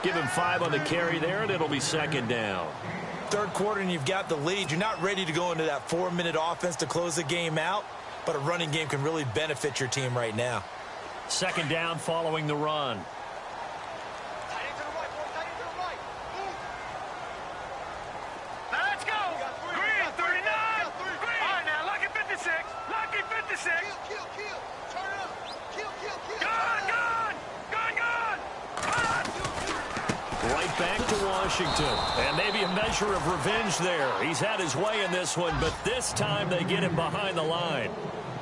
Speaker 2: Give him 5 on the carry there, and it'll be second down.
Speaker 3: Third quarter, and you've got the lead. You're not ready to go into that 4-minute offense to close the game out, but a running game can really benefit your team right now.
Speaker 2: Second down following the run. Back to Washington, and maybe a measure of revenge there. He's had his way in this one, but this time they get him behind the line.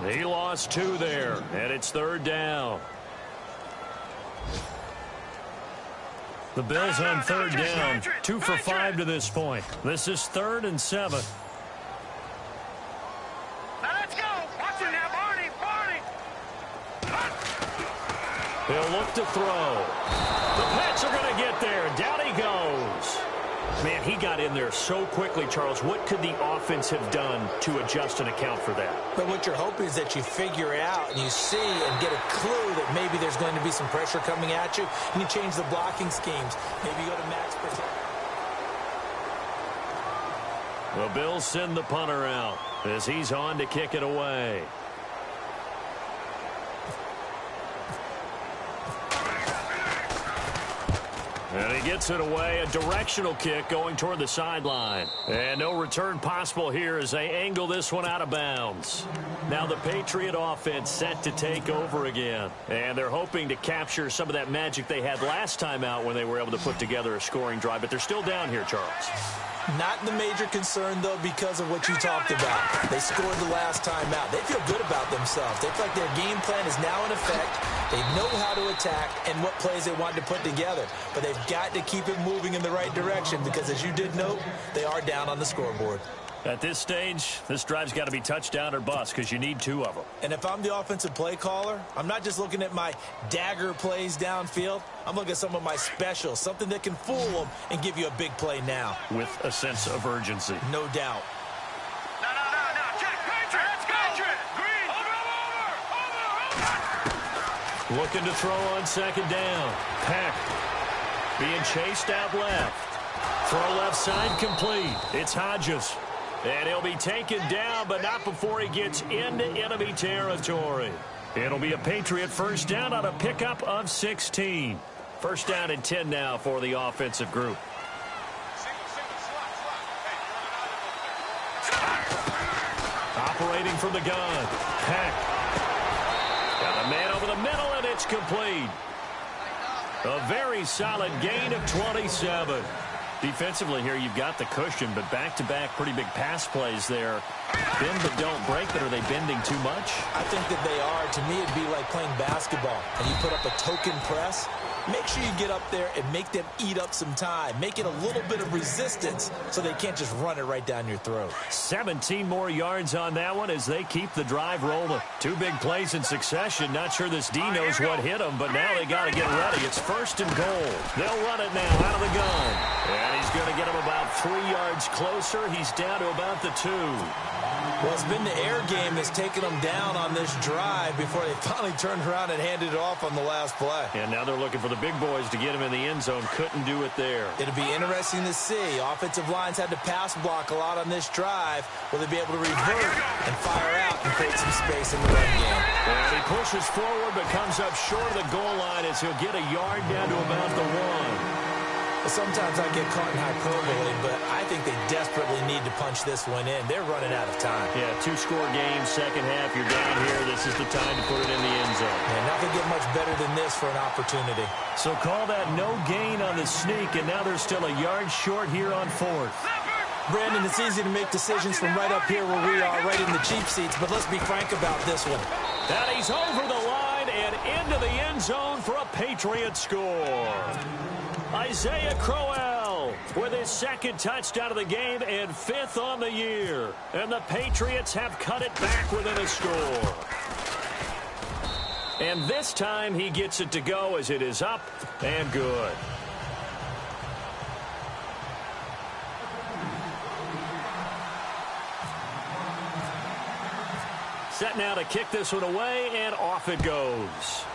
Speaker 2: He lost 2 there, and it's 3rd down. The Bills on 3rd down, 2 for 5 to this point. This is 3rd and 7.
Speaker 4: Now let's go. Watch it now, Barney.
Speaker 2: He'll look to throw. The Pats are going to get there. Down he goes. Man, he got in there so quickly, Charles. What could the offense have done to adjust and account for that?
Speaker 3: But what you're hoping is that you figure it out and you see and get a clue that maybe there's going to be some pressure coming at you, and you change the blocking schemes. Maybe you go to max protection.
Speaker 2: The Bills send the punter out as he's on to kick it away. And he gets it away, a directional kick going toward the sideline. And no return possible here as they angle this one out of bounds. Now the Patriot offense set to take over again. And they're hoping to capture some of that magic they had last time out when they were able to put together a scoring drive. But they're still down here, Charles.
Speaker 3: Not the major concern, though, because of what you talked about. They scored the last time out. They feel good about themselves. They feel like their game plan is now in effect. They know how to attack and what plays they want to put together. But they've got to keep it moving in the right direction because, as you did note, they are down on the scoreboard.
Speaker 2: At this stage, this drive's got to be touchdown or bust because you need two of them.
Speaker 3: And if I'm the offensive play caller, I'm not just looking at my dagger plays downfield. I'm looking at some of my specials, something that can fool them and give you a big play now.
Speaker 2: With a sense of urgency.
Speaker 3: No doubt.
Speaker 4: No. Jack, Patriot, let's go. Patriot, Green, over.
Speaker 2: Looking to throw on second down. Peck being chased out left. Throw left side complete. It's Hodges. And he'll be taken down, but not before he gets into enemy territory. It'll be a Patriot first down on a pickup of 16. First down and 10 now for the offensive group. Operating from the gun. Peck. Got a man over the middle, and it's complete. A very solid gain of 27. Defensively here, you've got the cushion, but back-to-back pretty big pass plays there. Bend but don't break, but are they bending too much?
Speaker 3: I think that they are. To me, it'd be like playing basketball, and you put up a token press. Make sure you get up there and make them eat up some time. Make it a little bit of resistance so they can't just run it right down your throat.
Speaker 2: 17 more yards on that one as they keep the drive rolling. Two big plays in succession. Not sure this D knows what hit them, but now they got to get ready. It's first and goal. They'll run it now out of the gun. And he's going to get him about 3 yards closer. He's down to about the 2.
Speaker 3: Well, it's been the air game that's taken them down on this drive before they finally turned around and handed it off on the last play.
Speaker 2: And now they're looking for the big boys to get him in the end zone. Couldn't do it there.
Speaker 3: It'll be interesting to see. Offensive lines had to pass block a lot on this drive. Will they be able to revert and fire out and create some space in the run game?
Speaker 2: And he pushes forward but comes up short of the goal line as he'll get a yard down to about the 1.
Speaker 3: Sometimes I get caught in hyperbole, but I think they desperately need to punch this one in. They're running out of time.
Speaker 2: Yeah, 2-score game, second half. You're down here. This is the time to put it in the end zone.
Speaker 3: Yeah, nothing get much better than this for an opportunity.
Speaker 2: So call that no gain on the sneak, and now they're still a yard short here on 4th.
Speaker 3: Brandon, it's easy to make decisions from right up here where we are, right in the cheap seats, but let's be frank about this one.
Speaker 2: And he's over the line and into the end zone for a Patriot score. Isaiah Crowell with his second touchdown of the game and 5th on the year. And the Patriots have cut it back within a score. And this time he gets it to go as it is up and good. Set now to kick this one away, and off it goes.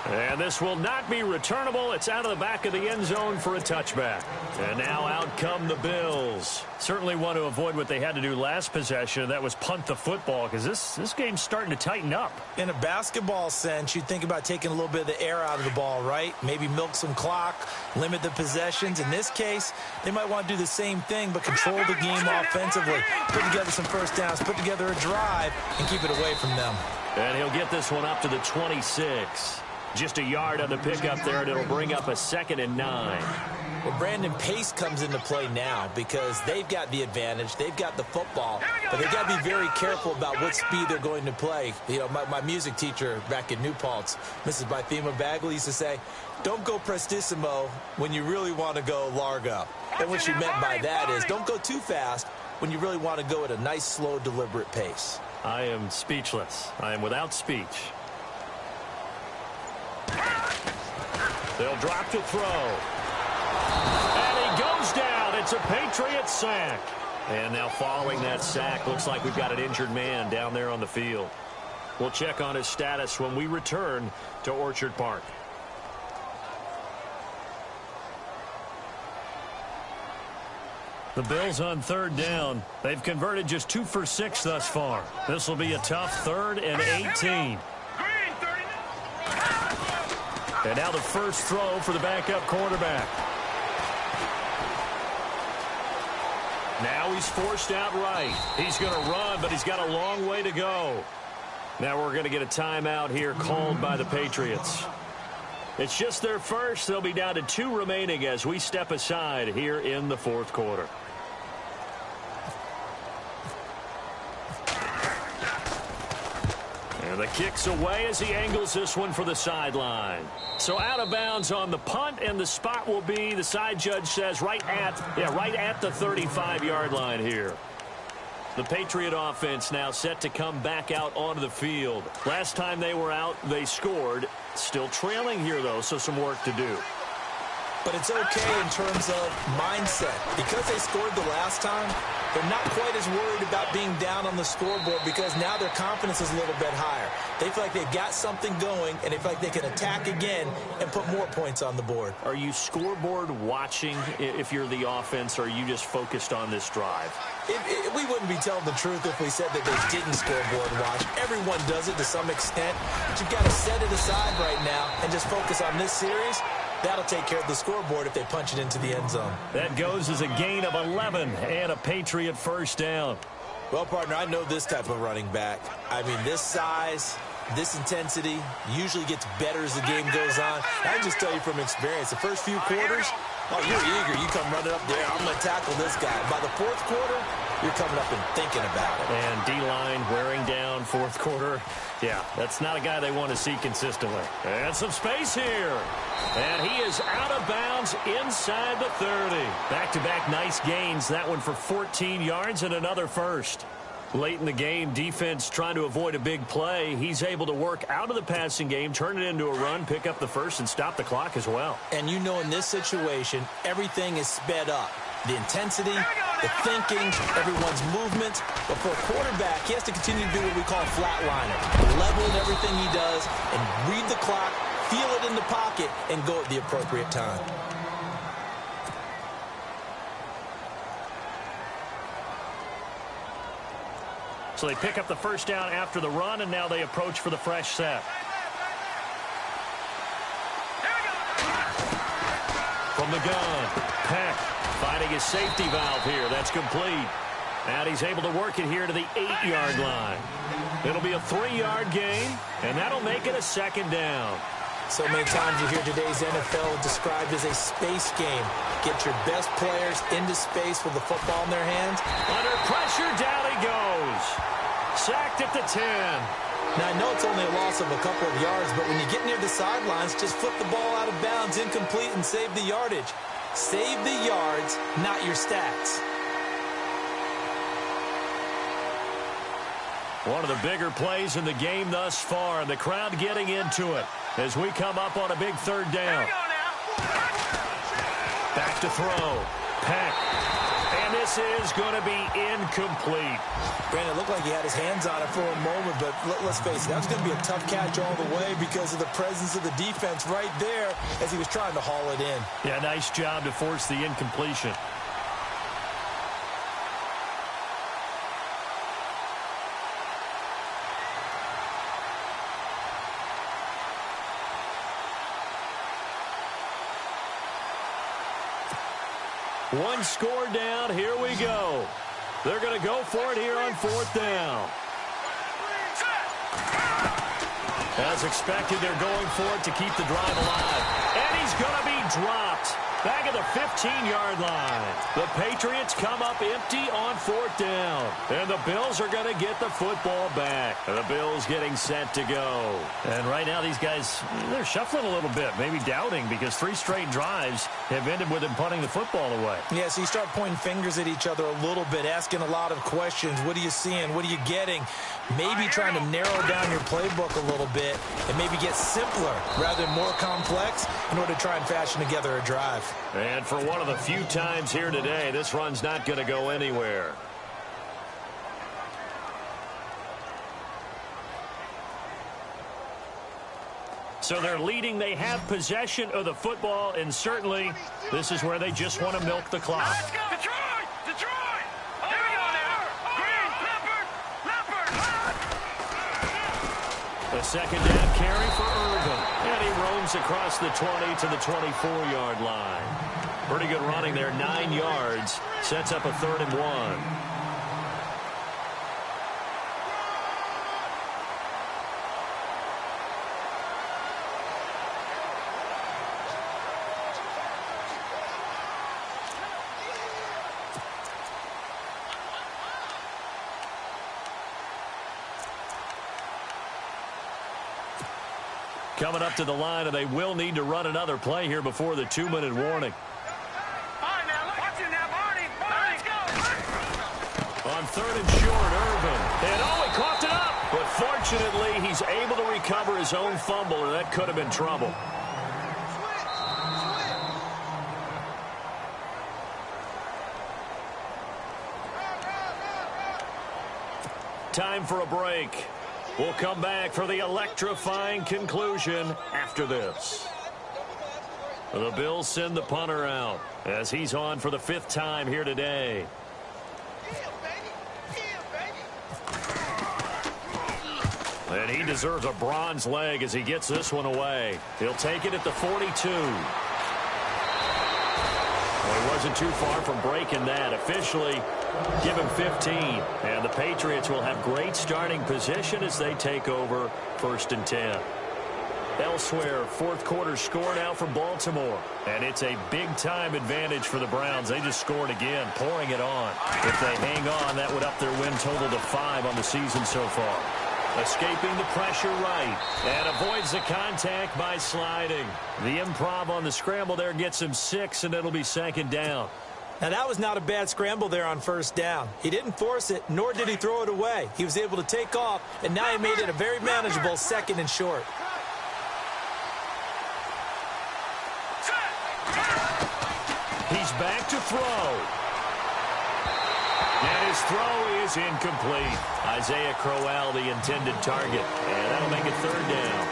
Speaker 2: And this will not be returnable. It's out of the back of the end zone for a touchback. And now out come the Bills. Certainly want to avoid what they had to do last possession. That was punt the football because this game's starting to tighten up.
Speaker 3: In a basketball sense, you think about taking a little bit of the air out of the ball, right? Maybe milk some clock, limit the possessions. In this case, they might want to do the same thing but control the game offensively. Put together some first downs, put together a drive, and keep it away from them.
Speaker 2: And he'll get this one up to the 26. Just a yard on the pickup there, and it'll bring up a 2nd and 9.
Speaker 3: Well, Brandon, pace comes into play now because they've got the advantage. They've got the football, but they've got to be very careful about what speed they're going to play. You know, my music teacher back in New Paltz, Mrs. Bythema Bagley, used to say, don't go prestissimo when you really want to go largo. And what she meant by that is don't go too fast when you really want to go at a nice, slow, deliberate pace.
Speaker 2: I am speechless. I am without speech. They'll drop to throw. And he goes down. It's a Patriot sack. And now following that sack, looks like we've got an injured man down there on the field. We'll check on his status when we return to Orchard Park. The Bills on third down. They've converted just 2 for 6 thus far. This will be a tough 3rd and 18. And now the first throw for the backup quarterback. Now he's forced out right. He's going to run, but he's got a long way to go. Now we're going to get a timeout here called by the Patriots. It's just their first. They'll be down to 2 remaining as we step aside here in the 4th quarter. And the kick's away as he angles this one for the sideline. So out of bounds on the punt, and the spot will be, the side judge says, right at the 35-yard line here. The Patriot offense now set to come back out onto the field. Last time they were out, they scored. Still trailing here, though, so some work to do.
Speaker 3: But it's okay in terms of mindset. Because they scored the last time, they're not quite as worried about being down on the scoreboard because now their confidence is a little bit higher. They feel like they've got something going, and they feel like they can attack again and put more points on the board.
Speaker 2: Are you scoreboard watching if you're the offense, or are you just focused on this drive?
Speaker 3: We wouldn't be telling the truth if we said that they didn't scoreboard watch. Everyone does it to some extent. But you've got to set it aside right now and just focus on this series. That'll take care of the scoreboard if they punch it into the end zone.
Speaker 2: That goes as a gain of 11 and a Patriot first down.
Speaker 3: Well, partner, I know this type of running back. I mean, this size, this intensity usually gets better as the game goes on. I can just tell you from experience, the first few quarters, oh, you're eager. You come running up there. I'm going to tackle this guy. By the 4th quarter, you're coming up and thinking about it.
Speaker 2: And D-line wearing down 4th quarter. Yeah, that's not a guy they want to see consistently. And some space here. And he is out of bounds inside the 30. Back-to-back nice gains. That one for 14 yards and another first. Late in the game, defense trying to avoid a big play. He's able to work out of the passing game, turn it into a run, pick up the first, and stop the clock as well.
Speaker 3: And you know in this situation, everything is sped up. The intensity, the thinking, everyone's movement. But for a quarterback, he has to continue to do what we call a flatliner. Level in everything he does and read the clock, feel it in the pocket, and go at the appropriate time.
Speaker 2: So they pick up the first down after the run, and now they approach for the fresh set. From the gun, Peck finding his safety valve here. That's complete. And he's able to work it here to the 8-yard line. It'll be a 3-yard gain, and that'll make it a second down.
Speaker 3: So many times you hear today's NFL described as a space game. Get your best players into space with the football in their hands.
Speaker 2: Under pressure, down he goes. Sacked at the 10.
Speaker 3: Now, I know it's only a loss of a couple of yards, but when you get near the sidelines, just flip the ball out of bounds, incomplete, and save the yardage. Save the yards, not your stats.
Speaker 2: One of the bigger plays in the game thus far, and the crowd getting into it as we come up on a big 3rd down. Back to throw. Peck. And this is going to be incomplete.
Speaker 3: Brandon, it looked like he had his hands on it for a moment, but let's face it, that was going to be a tough catch all the way because of the presence of the defense right there as he was trying to haul it in.
Speaker 2: Yeah, nice job to force the incompletion. One score down. Here we go. They're going to go for it here on 4th down. As expected, they're going for it to keep the drive alive. And he's going to be dropped. Back at the 15-yard line. The Patriots come up empty on 4th down. And the Bills are going to get the football back. The Bills getting set to go.
Speaker 5: And right now these guys, they're shuffling a little bit, maybe doubting, because 3 straight drives have ended with them punting the football away.
Speaker 3: Yeah, so you start pointing fingers at each other a little bit, asking a lot of questions. What are you seeing? What are you getting? Maybe trying to narrow down your playbook a little bit and maybe get simpler rather than more complex in order to try and fashion together a drive.
Speaker 2: And for one of the few times here today, this run's not going to go anywhere.
Speaker 5: So they're leading. They have possession of the football, and certainly this is where they just want to milk the clock.
Speaker 4: Let's go! Detroit! Detroit! Here we go now! Green! Leopard!
Speaker 2: A second down carry for Irvin. And he roams across the 20 to the 24-yard line. Pretty good running there, 9 yards. Sets up a 3rd and 1. Coming up to the line, and they will need to run another play here before the 2-minute warning.
Speaker 4: All right, now, watch it now, Barney. Let's go.
Speaker 2: On 3rd and short, Irvin. And he coughed it up. But fortunately, he's able to recover his own fumble, or that could have been trouble. Time for a break. We'll come back for the electrifying conclusion after this. The Bills send the punter out as he's on for the 5th time here today. And he deserves a bronze leg as he gets this one away. He'll take it at the 42. Well, he wasn't too far from breaking that. Officially, give him 15. And the Patriots will have great starting position as they take over 1st and 10. Elsewhere, 4th quarter score now for Baltimore. And it's a big-time advantage for the Browns. They just scored again, pouring it on. If they hang on, that would up their win total to 5 on the season so far. Escaping the pressure right. And avoids the contact by sliding. The improv on the scramble there gets him 6, and it'll be 2nd down.
Speaker 3: Now, that was not a bad scramble there on 1st down. He didn't force it, nor did he throw it away. He was able to take off, and now he made it a very manageable 2nd and short.
Speaker 2: He's back to throw. And his throw is incomplete. Isaiah Crowell, the intended target. And that'll make it 3rd down.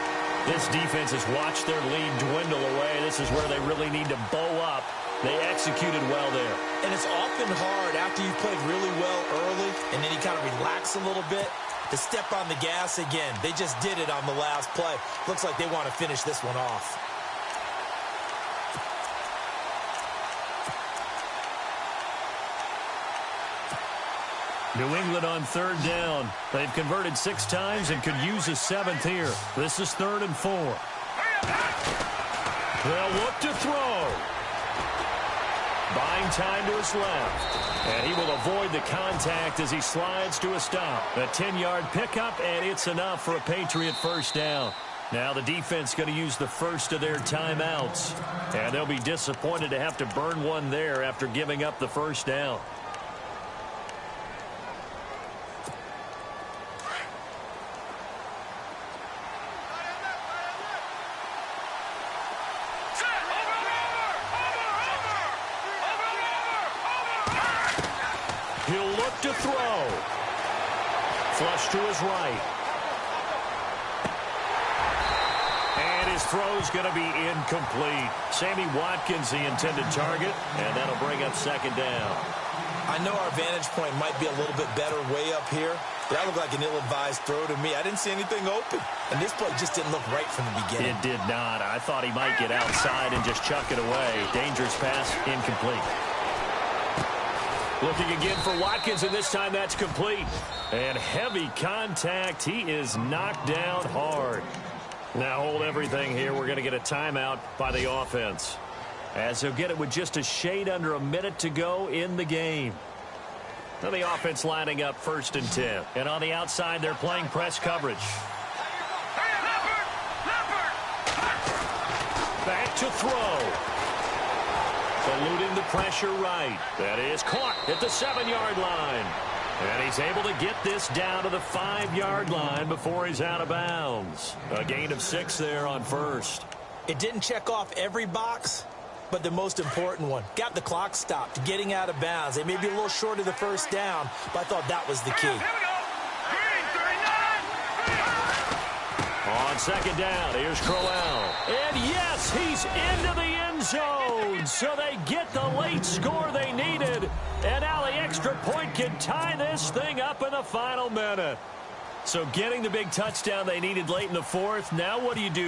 Speaker 2: This defense has watched their lead dwindle away. This is where they really need to bow up. They executed well there.
Speaker 3: And it's often hard after you've played really well early and then you kind of relax a little bit to step on the gas again. They just did it on the last play. Looks like they want to finish this one off.
Speaker 2: New England on 3rd down. They've converted 6 times and could use a 7th here. This is 3rd and 4. They'll look to throw. Buying time to his left. And he will avoid the contact as he slides to a stop. A 10-yard pickup, and it's enough for a Patriot 1st down. Now the defense going to use the first of their timeouts. And they'll be disappointed to have to burn one there after giving up the 1st down. He'll look to throw. Flush to his right. And his throw's going to be incomplete. Sammy Watkins, the intended target, and that'll bring up 2nd down.
Speaker 3: I know our vantage point might be a little bit better way up here, but that looked like an ill-advised throw to me. I didn't see anything open, and this play just didn't look right from the beginning.
Speaker 2: It did not. I thought he might get outside and just chuck it away. Dangerous pass, incomplete. Looking again for Watkins, and this time that's complete. And heavy contact. He is knocked down hard. Now hold everything here. We're going to get a timeout by the offense. as he'll get it with just a shade under a minute to go in the game. Now the offense lining up 1st and 10. And on the outside, they're playing press coverage. Back to throw. Eluding the pressure right. That is caught at the 7-yard line. And he's able to get this down to the 5-yard line before he's out of bounds. A gain of 6 there on 1st.
Speaker 3: It didn't check off every box, but the most important one. Got the clock stopped, getting out of bounds. They may be a little short of the 1st down, but I thought that was the key.
Speaker 2: On 2nd down, here's Crowell. And yes, he's into the end zone. So they get the late score they needed. And now the extra point can tie this thing up in the final minute. So getting the big touchdown they needed late in the 4th. Now what do? You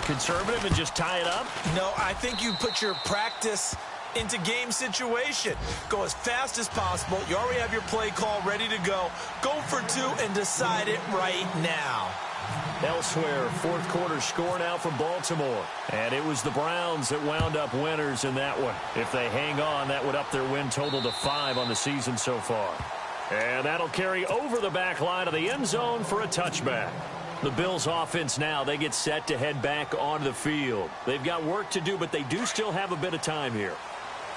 Speaker 2: conservative and just tie it up?
Speaker 3: No, I think you put your practice into game situation. Go as fast as possible. You already have your play call ready to go. Go for 2 and decide it right now.
Speaker 2: Elsewhere, 4th quarter score now from Baltimore. And it was the Browns that wound up winners in that one. If they hang on, that would up their win total to 5 on the season so far. And that'll carry over the back line of the end zone for a touchback. The Bills offense now, they get set to head back onto the field. They've got work to do, but they do still have a bit of time here.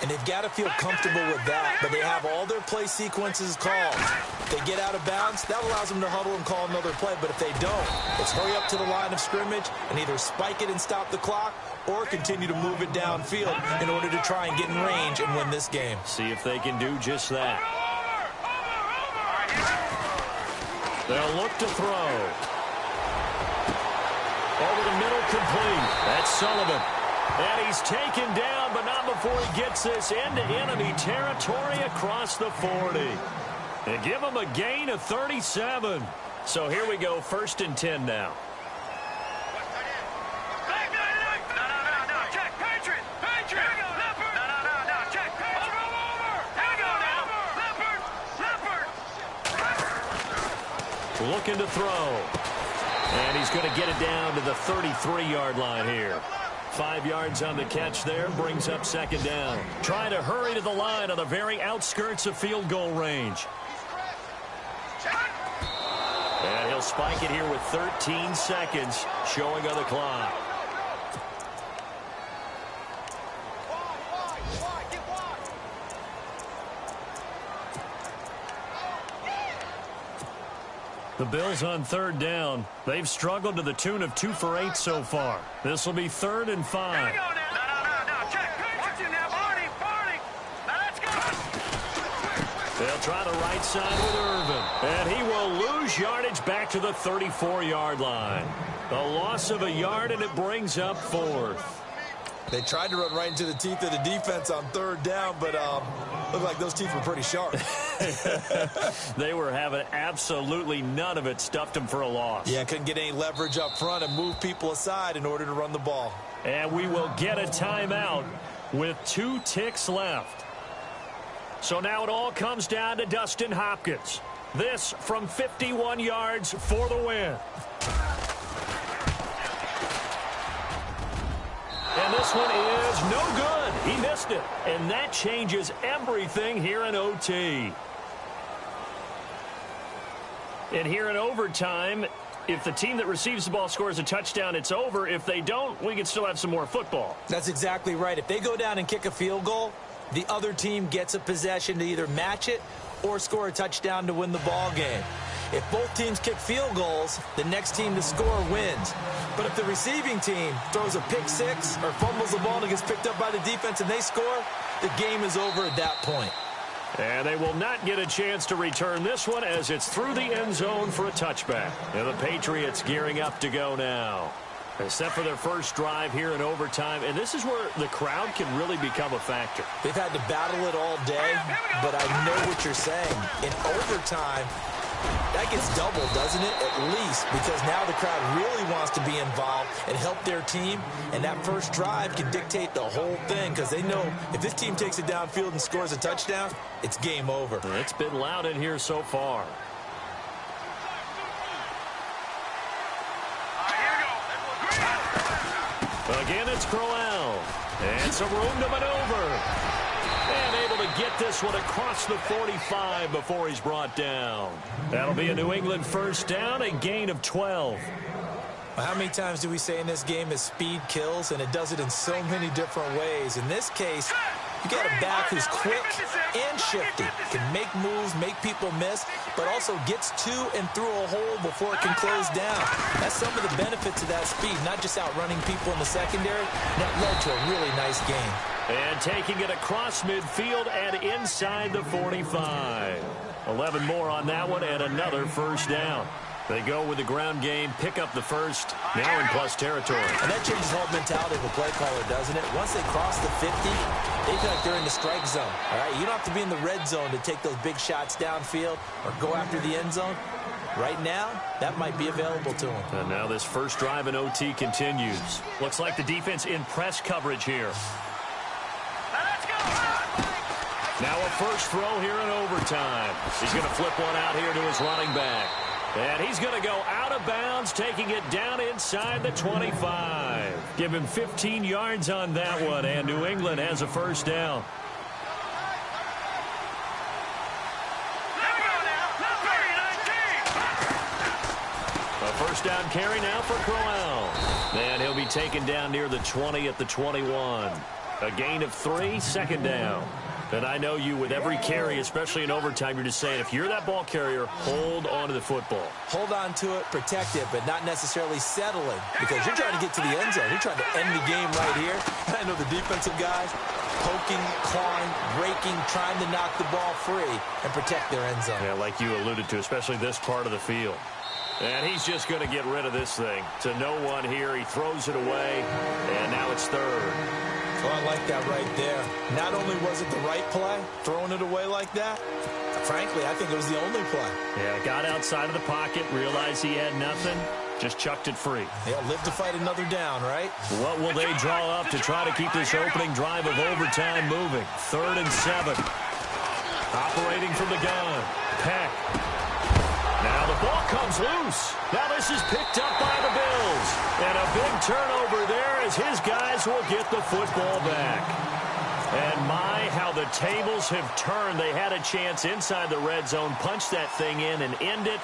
Speaker 3: And they've got to feel comfortable with that, but they have all their play sequences called. If they get out of bounds, that allows them to huddle and call another play, but if they don't, it's hurry up to the line of scrimmage and either spike it and stop the clock or continue to move it downfield in order to try and get in range and win this game.
Speaker 2: See if they can do just that. They'll look to throw. Over the middle, complete. That's Sullivan. And he's taken down, but not before he gets this into enemy territory across the 40. And give him a gain of 37. So here we go, 1st and 10 now. Looking to throw. And he's going to get it down to the 33-yard line here. 5 yards on the catch there, brings up 2nd down. Trying to hurry to the line on the very outskirts of field goal range. And he'll spike it here with 13 seconds showing on the clock. The Bills on 3rd down. They've struggled to the tune of 2 for 8 so far. This will be 3rd and 5. They'll try the right side with Irvin. And he will lose yardage back to the 34-yard line. A loss of a yard, and it brings up 4th.
Speaker 3: They tried to run right into the teeth of the defense on 3rd down, but looked like those teeth were pretty sharp.
Speaker 2: They were having absolutely none of it, stuffed them for a loss.
Speaker 3: Yeah, couldn't get any leverage up front and move people aside in order to run the ball.
Speaker 2: And we will get a timeout with 2 ticks left. So now it all comes down to Dustin Hopkins. This from 51 yards for the win. And this one is no good. He missed it. And that changes everything here in OT. And here in overtime, if the team that receives the ball scores a touchdown, it's over. If they don't, we can still have some more football.
Speaker 3: That's exactly right. If they go down and kick a field goal, the other team gets a possession to either match it or score a touchdown to win the ball game. If both teams kick field goals, the next team to score wins. But if the receiving team throws a pick six or fumbles the ball and it gets picked up by the defense and they score, the game is over at that point.
Speaker 2: And they will not get a chance to return this one as it's through the end zone for a touchback. And the Patriots gearing up to go now. Except for their first drive here in overtime. And this is where the crowd can really become a factor.
Speaker 3: They've had to battle it all day, but I know what you're saying. In overtime, that gets doubled, doesn't it? At least, because now the crowd really wants to be involved and help their team. And that first drive can dictate the whole thing because they know if this team takes it downfield and scores a touchdown, it's game over.
Speaker 2: It's been loud in here so far. Again, it's Crowell. And some room to maneuver. And able to get this one across the 45 before he's brought down. That'll be a New England first down, a gain of 12.
Speaker 3: Well, how many times do we say in this game that speed kills, and it does it in so many different ways? In this case, you got a back who's quick and shifty, can make moves, make people miss, but also gets to and through a hole before it can close down. That's some of the benefits of that speed, not just outrunning people in the secondary. That led to a really nice game.
Speaker 2: And taking it across midfield and inside the 45. 11 more on that one and another first down. They go with the ground game, pick up the first, now in plus territory.
Speaker 3: And that changes the whole mentality of a play caller, doesn't it? Once they cross the 50, they feel like they're in the strike zone. All right, you don't have to be in the red zone to take those big shots downfield or go after the end zone. Right now, that might be available to them.
Speaker 2: And now this first drive in OT continues.
Speaker 5: Looks like the defense in press coverage here.
Speaker 2: Now a first throw here in overtime. He's going to flip one out here to his running back. And he's going to go out of bounds, taking it down inside the 25. Give him 15 yards on that one, and New England has a first down. A first down carry now for Crowell. And he'll be taken down near the 20 at the 21. A gain of 3, second down. And I know you, with every carry, especially in overtime, you're just saying, if you're that ball carrier, hold on to the football.
Speaker 3: Hold on to it, protect it, but not necessarily settling, because you're trying to get to the end zone. You're trying to end the game right here. And I know the defensive guys poking, clawing, breaking, trying to knock the ball free and protect their end zone.
Speaker 2: Yeah, like you alluded to, especially this part of the field. And he's just going to get rid of this thing. To no one here, he throws it away, and now it's third.
Speaker 3: Oh, I like that right there. Not only was it the right play, throwing it away like that, frankly, I think it was the only play.
Speaker 5: Yeah, got outside of the pocket, realized he had nothing, just chucked it free.
Speaker 3: Yeah, live to fight another down, right?
Speaker 2: What will they draw up to try to keep this opening drive of overtime moving? 3rd and 7. Operating from the gun. Peck. Now the ball comes loose. Now this is picked up by the Bills. And a big turnover there as his guys will get the football back. And my, how the tables have turned. They had a chance inside the red zone, punch that thing in and end it.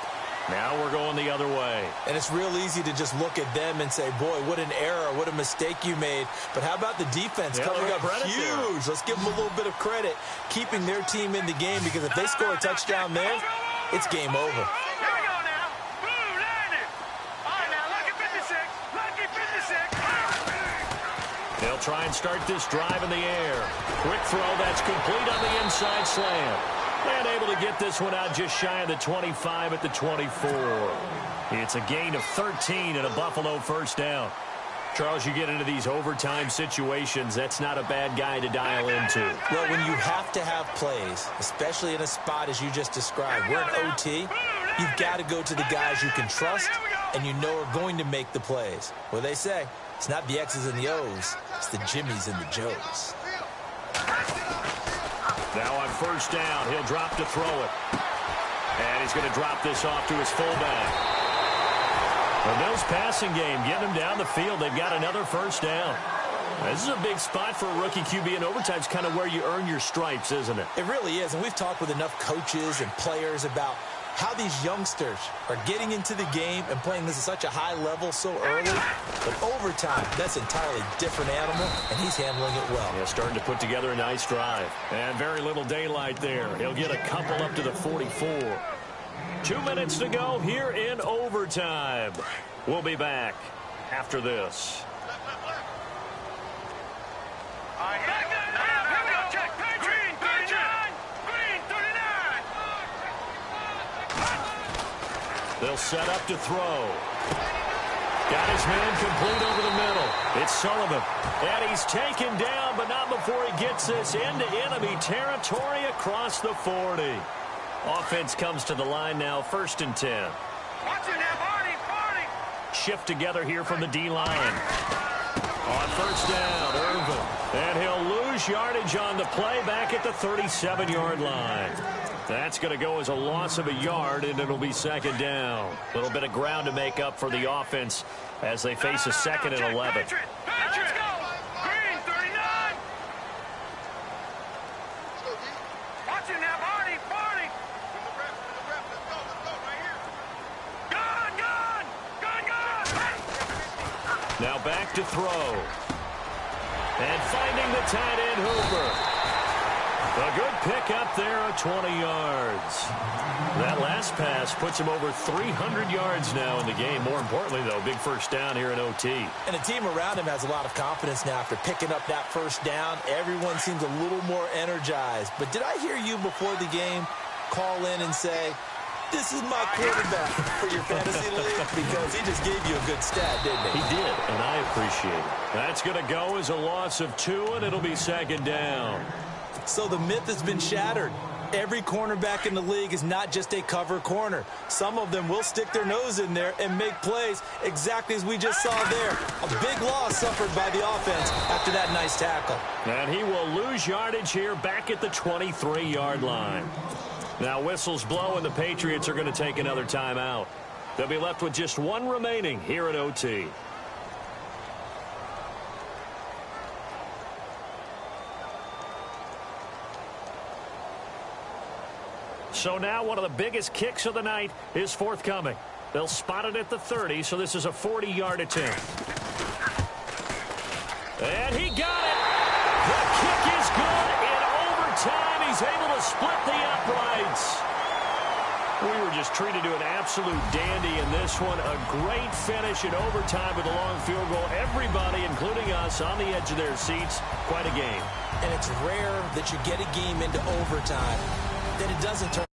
Speaker 2: Now we're going the other way.
Speaker 3: And it's real easy to just look at them and say, boy, what an error, what a mistake you made. But how about the defense coming up huge? Let's give them a little bit of credit, keeping their team in the game, because if they score a touchdown there, it's game over.
Speaker 2: They'll try and start this drive in the air. Quick throw, that's complete on the inside slant. And able to get this one out just shy of the 25 at the 24. It's a gain of 13 and a Buffalo first down. Charles, you get into these overtime situations, that's not a bad guy to dial into.
Speaker 3: Well, when you have to have plays, especially in a spot as you just described, we're in OT, you've got to go to the guys you can trust and you know are going to make the plays. What they say, it's not the X's and the O's, it's the Jimmies and the Joes.
Speaker 2: Now on first down, he'll drop to throw it. And he's going to drop this off to his fullback. The Bills passing game, getting them down the field. They've got another first down. This is a big spot for a rookie QB, and overtime's kind of where you earn your stripes, isn't it?
Speaker 3: It really is, and we've talked with enough coaches and players about how these youngsters are getting into the game and playing this at such a high level so early. But overtime, that's an entirely different animal, and he's handling it well.
Speaker 2: Yeah, starting to put together a nice drive. And very little daylight there. He'll get a couple up to the 44. 2 minutes to go here in overtime. We'll be back after this. They'll set up to throw. Got his man complete over the middle. It's Sullivan. And he's taken down, but not before he gets this into enemy territory across the 40. Offense comes to the line now, 1st and 10.
Speaker 4: Watch it now, Barney.
Speaker 2: Shift together here from the D-line. On first down, Irvin. And he'll lose yardage on the play back at the 37-yard line. That's going to go as a loss of a yard, and it'll be 2nd down. A little bit of ground to make up for the offense as they face a 2nd and 11.
Speaker 4: Let's go. Green, 39.
Speaker 2: Now back to throw. And finding the tight end Hooper. A good pick up there at 20 yards. That last pass puts him over 300 yards now in the game. More importantly, though, big first down here in OT.
Speaker 3: And the team around him has a lot of confidence now after picking up that first down. Everyone seems a little more energized. But did I hear you before the game call in and say, this is my quarterback for your fantasy league? Because he just gave you a good stat, didn't he?
Speaker 2: He did, and I appreciate it. That's going to go as a loss of 2, and it'll be second down.
Speaker 3: So the myth has been shattered. Every cornerback in the league is not just a cover corner. Some of them will stick their nose in there and make plays exactly as we just saw there. A big loss suffered by the offense after that nice tackle.
Speaker 2: And he will lose yardage here back at the 23-yard line. Now whistles blow, and the Patriots are going to take another timeout. They'll be left with just 1 remaining here at OT. So now one of the biggest kicks of the night is forthcoming. They'll spot it at the 30, so this is a 40-yard attempt. And he got it. The kick is good in overtime. He's able to split the uprights. We were just treated to an absolute dandy in this one. A great finish in overtime with a long field goal. Everybody, including us, on the edge of their seats. Quite a game.
Speaker 3: And it's rare that you get a game into overtime that it doesn't turn